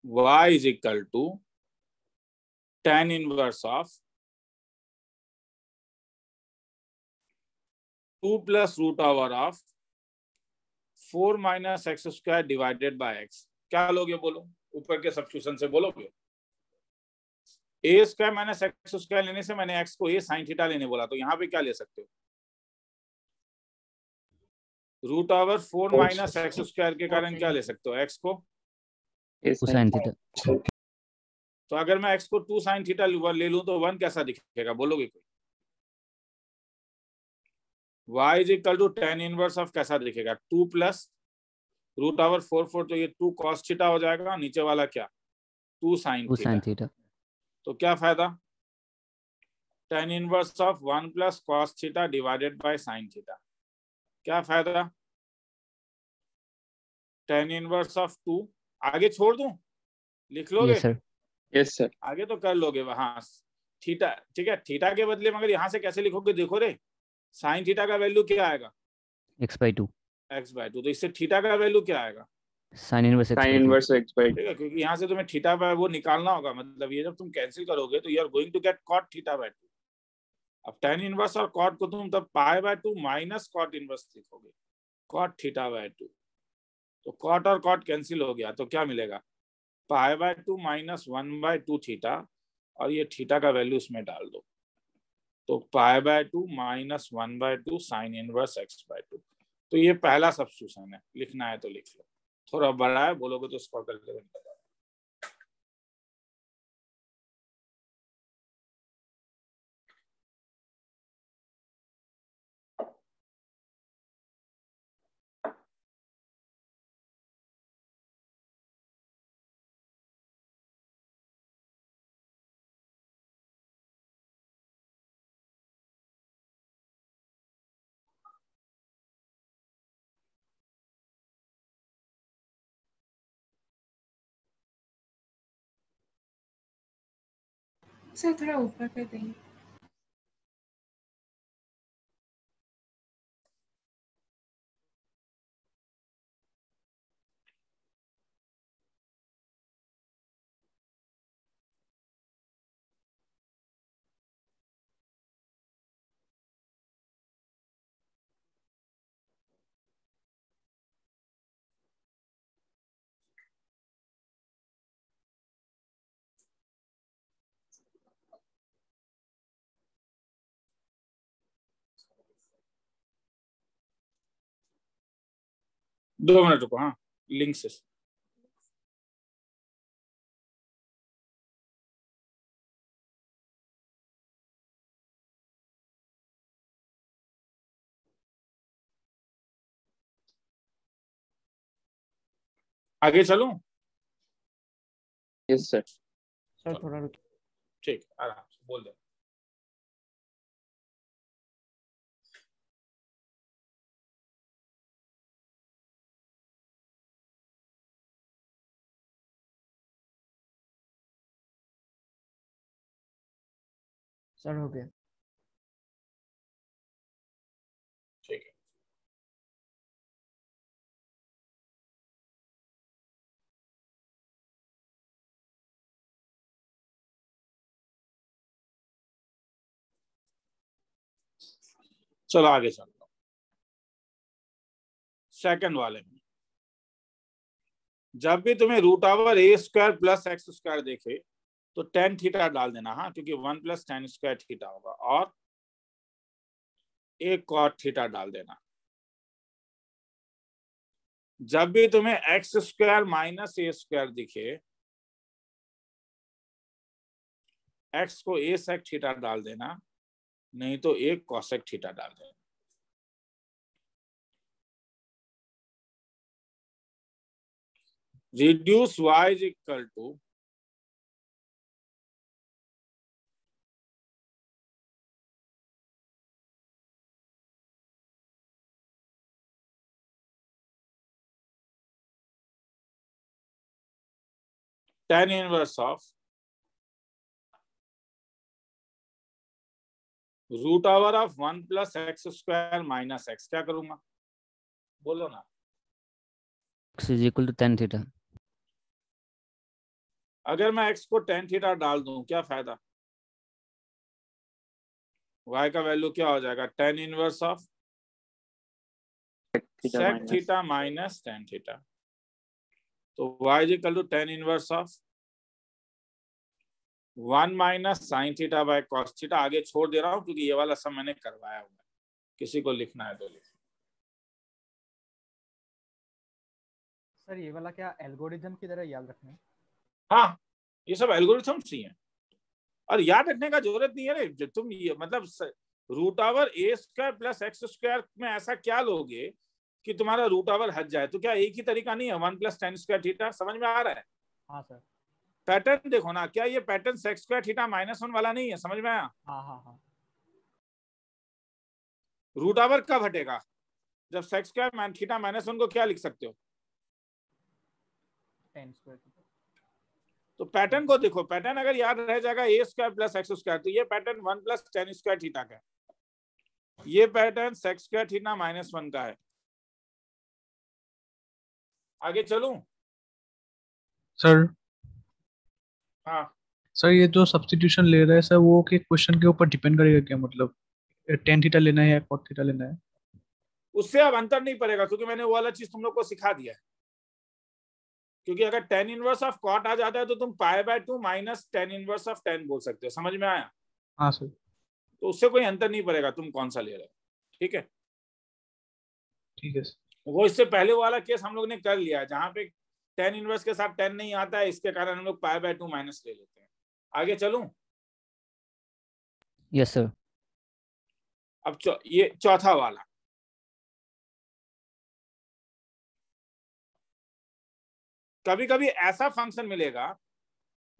y is equal to tan inverse of 2 plus root over of 4 minus x square divided by x, क्या लोगे बोलो? ऊपर के सब्स्टिट्यूशन से बोलोगे। A square minus x square लेने से मैंने एक्स को ए साइन थीटा लेने बोला, तो यहाँ पे क्या ले सकते हो? Root over 4 minus x square के कारण क्या ले सकते हो? एक्स को साइन थीटा। तो अगर मैं एक्स को 2 साइन थीटा ले लूं तो 1 कैसा दिखेगा बोलोगे कोई? y is equal to tan inverse of कैसा दिखेगा? 2 प्लस रूट ओवर 4 तो ये 2 cos थीटा हो जाएगा, नीचे वाला क्या? 2 साइन थीटा। तो क्या फायदा? tan inverse of 1 plus cos theta divided by sin theta, क्या फायदा? tan इनवर्स ऑफ 2, आगे छोड़ दूं, लिख लोगे? Yes sir. आगे तो कर लोगे वहां थीटा, ठीक है। थीटा के बदले मगर यहाँ से कैसे लिखोगे देखो रे, साइन थीटा का वैल्यू क्या आएगा? x/2। तो इससे थीटा का वैल्यू क्या आएगा? Sine inverse x/2। ठीक है, क्योंकि यहाँ से तुम्हें थीटा बाय वो निकालना होगा। मतलब ये जब तुम कैंसिल करोगे तो you are going to get cot theta by 2। अब tan इनवर्स और cot को तुम तब pi by 2 minus cot inverse लिखोगे, cot थीटा बाय 2। तो cot और cot कैंसिल हो गया, तो क्या मिलेगा? पाई बाय 2 माइनस 1/2 थीटा, और ये थीटा का वैल्यू इसमें डाल दो, तो पाई by 2 minus 1/2 sine inverse x/2। तो ये पहला सब्स्टिट्यूशन है, लिखना है तो लिख लो। थोड़ा बड़ा है, बोलोगे तो इसको करके बता। सर थोड़ा ऊपर कर देंगे। दो मिनट रुको। हाँ, लिंक से आगे चलूं? Yes sir. सर थोड़ा रुक। ठीक, आराम से बोल दे। सर हो गया। ठीक है, चलो आगे चल लो। सेकंड वाले में जब भी तुम्हें रूट ओवर ए स्क्वायर प्लस एक्स स्क्वायर देखे तो टेन थीटा डाल देना। हाँ, क्योंकि 1 प्लस टेन स्क्वायर थीटा होगा, और एक कॉट थीटा डाल देना। जब भी तुम्हें एक्स स्क्वायर माइनस ए स्क्वायर दिखे एक्स को ए सेक थीटा डाल देना, नहीं तो ए कॉसेक थीटा डाल देना। Reduce y is equal to tan inverse of root over of 1 plus x square minus x. क्या करूंगा बोलो ना। x is equal to tan theta. अगर मैं x को tan थीटा डाल दूं क्या फायदा, y का वैल्यू क्या हो जाएगा, tan inverse of sec theta minus tan theta. तो y is equal to tan inverse of 1 minus sine theta by cos theta. आगे छोड़ दे रहा हूं क्योंकि ये वाला सब मैंने करवाया हुआ है, किसी को लिखना है तो लिख। सर ये वाला क्या एल्गोरिथम की तरह याद रखना है? हाँ, ये सब एल्गोरिथम्स ही हैं और याद रखने का जरूरत नहीं है रे। तुम ये मतलब रूट ओवर ए स्क्वायर प्लस एक्स स्क्वायर में ऐसा क्या लोगे कि तुम्हारा रूट ओवर हट जाए, तो क्या एक ही तरीका नहीं है 1 प्लस tan स्क्वायर थीटा। समझ में आ रहा है? हाँ सर। पैटर्न देखो ना, क्या ये पैटर्न सेक स्क्वायर थीटा -1 वाला नहीं है? समझ में आया? हाँ हाँ हाँ। रूट ओवर कब हटेगा, जब सेक स्क्वायर थीटा -1 को क्या लिख सकते हो, tan स्क्वायर थीटा। तो पैटर्न को देखो, पैटर्न अगर याद रह जाएगा ए स्क्वायर प्लस एक्स स्क्वायर, तो ये pattern 1 plus tan square theta का है, ये पैटर्न सेक स्क्वायर थीटा -1 का है। आगे चलूं? सर हाँ सर ये जो सब्स्टिट्यूशन ले रहा है सर, वो के क्वेश्चन के ऊपर डिपेंड करेगा क्या, मतलब tan थीटा लेना है या cot थीटा लेना है? उससे अब अंतर नहीं पड़ेगा क्योंकि मैंने वो वाला चीज तुम लोग को सिखा दिया है। क्योंकि अगर tan इनवर्स ऑफ कॉट आ जाता है तो तुम π/2 minus tan inverse of tan बोल सकते हो। समझ में आया? हाँ सर। तो उससे कोई अंतर नहीं पड़ेगा तुम कौन सा ले रहे हो। ठीक है, ठीक है सर। वो इससे पहले वाला केस हम लोग ने कर लिया है जहां पे tan इनवर्स के साथ tan नहीं आता है, इसके कारण हम लोग π/2 माइनस ले लेते हैं। आगे चलूं? Yes sir. अब ये चौथा वाला, कभी कभी ऐसा फंक्शन मिलेगा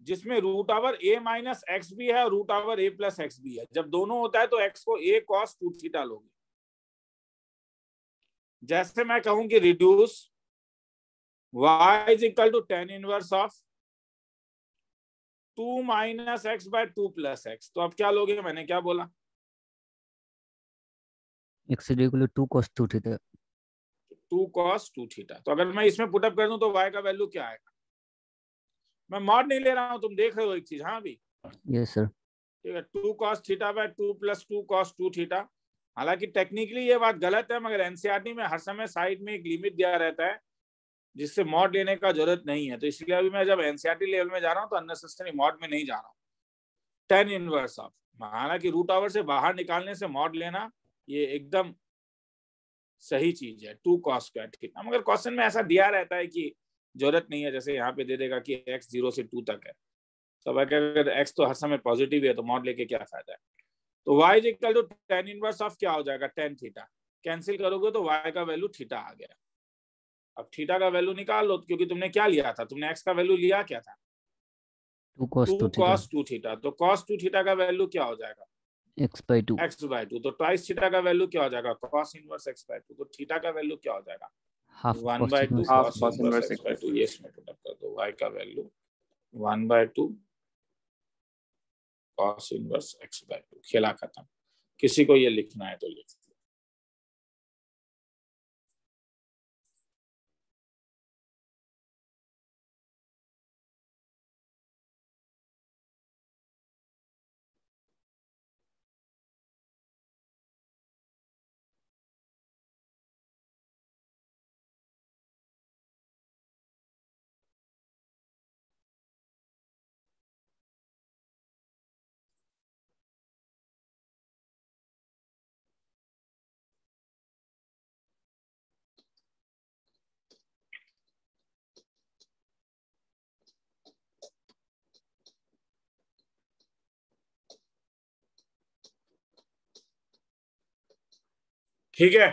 जिसमें रूट ओवर ए माइनस एक्स भी है और रूट ओवर ए प्लस एक्स भी है। जब दोनों होता है तो एक्स को ए कॉस 2 थीटा लोगे। जैसे मैं कहूं कि reduce y is equal to tan inverse of 2 minus x by 2 plus x, तो अब क्या लोगे, मैंने क्या बोला, x is equal to 2 cos 2 theta. 2 cos 2 theta. तो अगर मैं इसमें पुटअप कर दूं तो y का वैल्यू क्या आएगा, मैं मॉड नहीं ले रहा हूं, तुम देख रहे हो एक चीज। हाँ भी यस सर। ठीक है, 2 cos theta by 2 plus 2 cos 2 theta. हालांकि टेक्निकली ये बात गलत है, मगर एनसीईआरटी में हर समय साइड में एक लिमिट दिया रहता है जिससे मॉड लेने का जरूरत नहीं है। तो इसलिए अभी मैं जब एनसीईआरटी लेवल में जा रहा हूँ तो अननेसेसरी मॉड में नहीं जा रहा हूँ। tan इनवर्स ऑफ, हालांकि रूट ओवर से बाहर निकालने से मॉड लेना ये एकदम सही चीज है, 2 cos स्क्वायर थीटा। मगर क्वेश्चन में ऐसा दिया रहता है कि जरूरत नहीं है, जैसे यहाँ पे दे देगा कि x 0 से 2 तक है, तो अगर x तो हर समय पॉजिटिव है तो मॉड लेके क्या फायदा है। तो y is equal to tan inverse of क्या हो जाएगा, tan थीटा। कैंसिल करोगे तो y का वैल्यू थीटा आ गया। अब थीटा का वैल्यू निकाल लो, क्योंकि तुमने क्या लिया था, तुमने x का वैल्यू लिया क्या था, 2 cos 2 cos 2 थीटा। तो cos 2 थीटा का वैल्यू क्या हो जाएगा, x/2। x/2। तो ट्वाइस थीटा का वैल्यू क्या हो जाएगा, cos इनवर्स x/2। तो थीटा का वैल्यू क्या हो जाएगा, हाफ 1/2 cos इनवर्स x/2। ये इसमें पुट अप कर दो, y का वैल्यू 1/2 cos इनवर्स x/2। खेला खत्म। किसी को ये लिखना है तो लिख। ठीक है,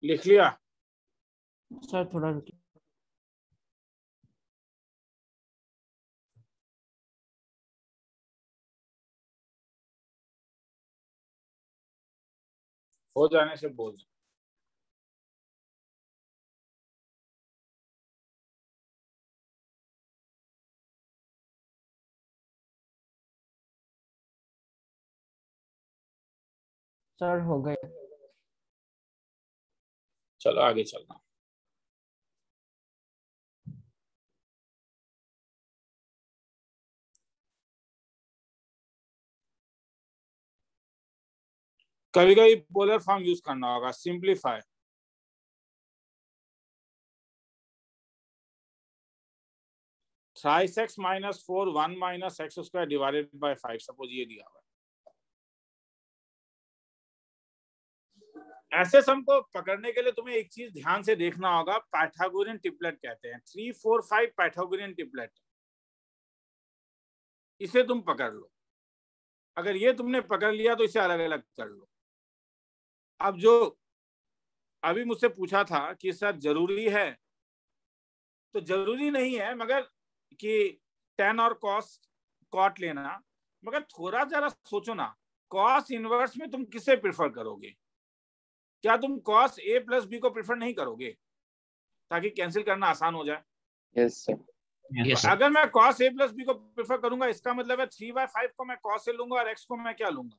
लिख लिया? सर थोड़ा रुकिए। हो जाने से बोल। सर हो गए। चलो आगे चलना। कभी कभी पोलर फॉर्म यूज करना होगा, simplify. Thrice x minus 4 1 minus x square divided bye 5, suppose ये दिया हुआ है। ऐसे सम को पकड़ने के लिए तुम्हें एक चीज ध्यान से देखना होगा, पाइथागोरियन ट्रिपलेट कहते हैं। 3 4 5 पाइथागोरियन ट्रिपलेट, इसे तुम पकड़ लो। अगर ये तुमने पकड़ लिया तो इसे अलग अलग कर लो। अब जो अभी मुझसे पूछा था कि सर जरूरी है, तो जरूरी नहीं है मगर कि tan और cos cot लेना, मगर थोड़ा जरा सोचो ना, cos इनवर्स में तुम किसे प्रेफर करोगे? क्या तुम cos a प्लस बी को प्रेफर नहीं करोगे ताकि कैंसिल करना आसान हो जाए? Yes sir. तो अगर मैं cos a प्लस बी को प्रेफर करूंगा, इसका मतलब है 3/5 को मैं cos से लूंगा और x को मैं क्या लूंगा?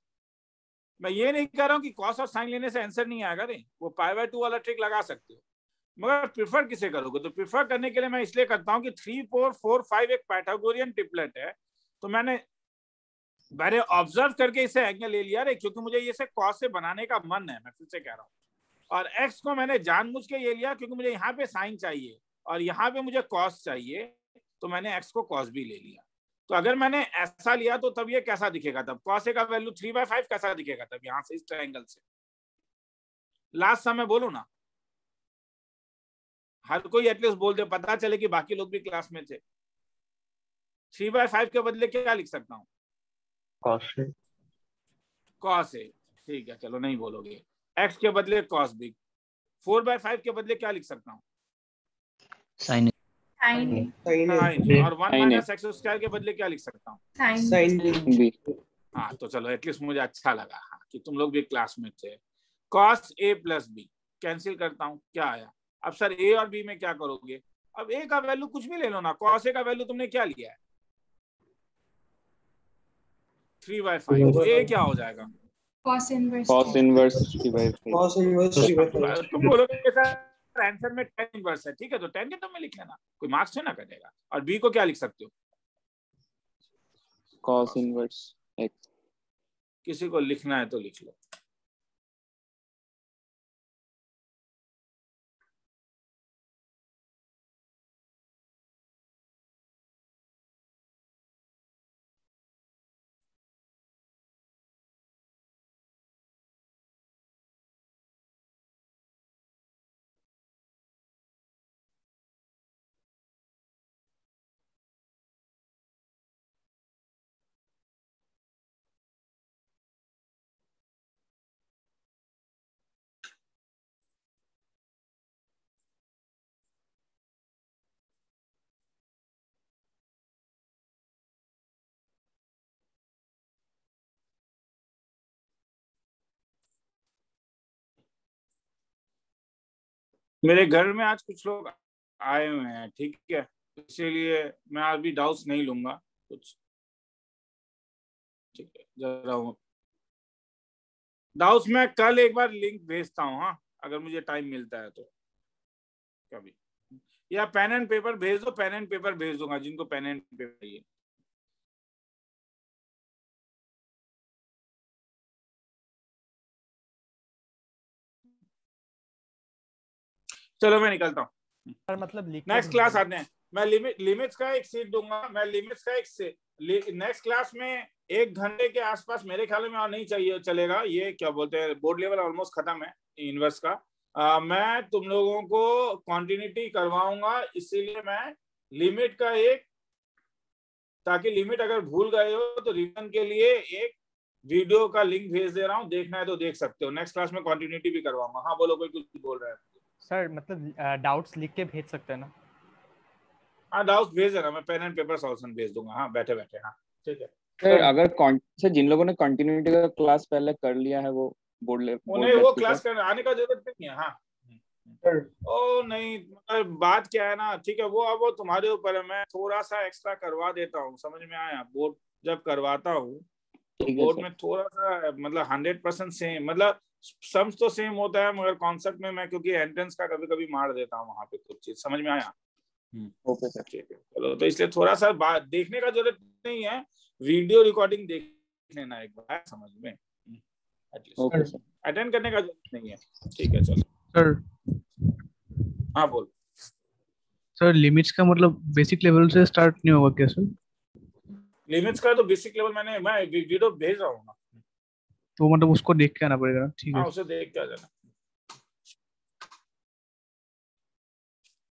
मैं ये नहीं कह रहा हूं कि cos और sin लेने से आंसर नहीं आएगा, नहीं, वो π/2 वाला ट्रिक लगा सकते हो, मगर प्रिफर किसे करोगे? तो प्रिफर करने के लिए मैं इसलिए करता हूं कि 3 4 4 5 एक पाइथागोरियन ट्रिपलेट है, तो मैंने ऑब्जर्व करके इसे एंगल ले लिया रे, क्योंकि मुझे ये से cos से बनाने का मन है, मैं फिर से कह रहा हूँ। और x को मैंने जानबूझ के ये लिया क्योंकि मुझे यहाँ पे sin चाहिए और यहाँ पे मुझे cos चाहिए, तो मैंने x को cos भी ले लिया। तो अगर मैंने ऐसा लिया तो तब ये कैसा दिखेगा? तब cos a का वैल्यू 3/5 कैसा दिखेगा तब यहाँ से, इस ट्रायंगल से? लास्ट समय बोलो ना, हर कोई एटलीस्ट बोल दे, पता चले कि बाकी लोग भी क्लास में थे। 3/5 के बदले क्या लिख सकता हूँ? cos a, ठीक है, चलो नहीं बोलोगे। x के बदले cos b। 4/5 के बदले क्या लिख सकता हूँ? sin और 1 माइनस एक्स स्क्वायर के बदले क्या लिख सकता हूँ? Sine B. हाँ, तो चलो एटलीस्ट मुझे अच्छा लगा हाँ, कि तुम लोग भी क्लास में थे। cos a plus B cancel करता हूँ, क्या आया? अब सर a और b में क्या करोगे? अब a का वैल्यू कुछ भी ले लो ना, cos a का वैल्यू तुमने क्या लिया है? 3/5, तो a क्या हो जाएगा? cos inverse cos inverse 3/5। cos inverse 3/5। तुम बोलोगे सर आंसर में tan इनवर्स है, ठीक है, तो tan के टर्म में लिख लेना, कोई मार्क्स से ना कटेगा। और b को क्या लिख सकते हो? cos inverse x। किसी को लिखना है तो लिख लो। मेरे घर में आज कुछ लोग आए हुए हैं, ठीक है, इसीलिए मैं अभी डाउट्स नहीं लूंगा कुछ, ठीक है। जरा डाउट्स मैं कल एक बार लिंक भेजता हूँ, हाँ, अगर मुझे टाइम मिलता है तो कभी, या पेन एंड पेपर भेज दो, पेन एंड पेपर भेज दूंगा जिनको पेन एंड पेपर चाहिए। चलो मैं निकलता हूँ, मतलब नेक्स्ट क्लास आते हैं। मैं लिमिट्स का एक सीट दूंगा, मैं लिमिट्स का एक नेक्स्ट क्लास में 1 घंटे के आसपास मेरे ख्याल में और नहीं चाहिए चलेगा। ये क्या बोलते हैं, बोर्ड लेवल ऑलमोस्ट खत्म है इनवर्स का। मैं तुम लोगों को कॉन्टिन्यूटी करवाऊंगा, इसीलिए मैं लिमिट का एक, ताकि लिमिट अगर भूल गए हो तो रिवीजन के लिए एक वीडियो का लिंक भेज दे रहा हूँ, देखना है तो देख सकते हो। नेक्स्ट क्लास में कॉन्टिन्यूटी भी करवाऊंगा। हाँ बोलो, कोई कुछ बोल रहा है। सर मतलब डाउट्स लिख के भेज सकते हैं ना? हाँ डाउट्स भेज देना, मैं पेन एंड पेपर सॉल्यूशन भेज दूंगा। हाँ बैठे बैठे। हाँ ठीक है सर। अगर सर जिन लोगों ने कंटिन्यूटी का क्लास पहले कर लिया है वो उन्हें वो क्लास करने आने का जरूरत नहीं है। हाँ ओ नहीं, बात क्या है ना, ठीक है वो अब वो तुम्हारे ऊपर है। मैं थोड़ा सा एक्स्ट्रा करवा देता हूँ, समझ में आया? बोर्ड जब करवाता हूँ तो बोर्ड में थोड़ा सा मतलब 100% सेम, मतलब सम्स तो सेम होता है, मगर कॉन्सेप्ट में मैं क्योंकि एंट्रेंस का कभी कभी मार देता हूँ वहां पे कुछ चीज। समझ में आया? ओके सर ठीक है चलो, तो इसलिए थोड़ा सा बात देखने का जरूरत नहीं है, वीडियो रिकॉर्डिंग देख लेना एक बार, समझ में? Okay sir. अटेंड करने का जरूरत नहीं है। ठीक है चलो सर। हाँ बोल। सर लिमिट्स का मतलब बेसिक लेवल से स्टार्ट नहीं होगा क्या सर? लिमिट्स का तो बेसिक लेवल मैं वीडियो भेज रहा हूँ ना, तो मतलब उसको देख के आना पड़ेगा? ठीक है हाँ उसे देख के आ जाना।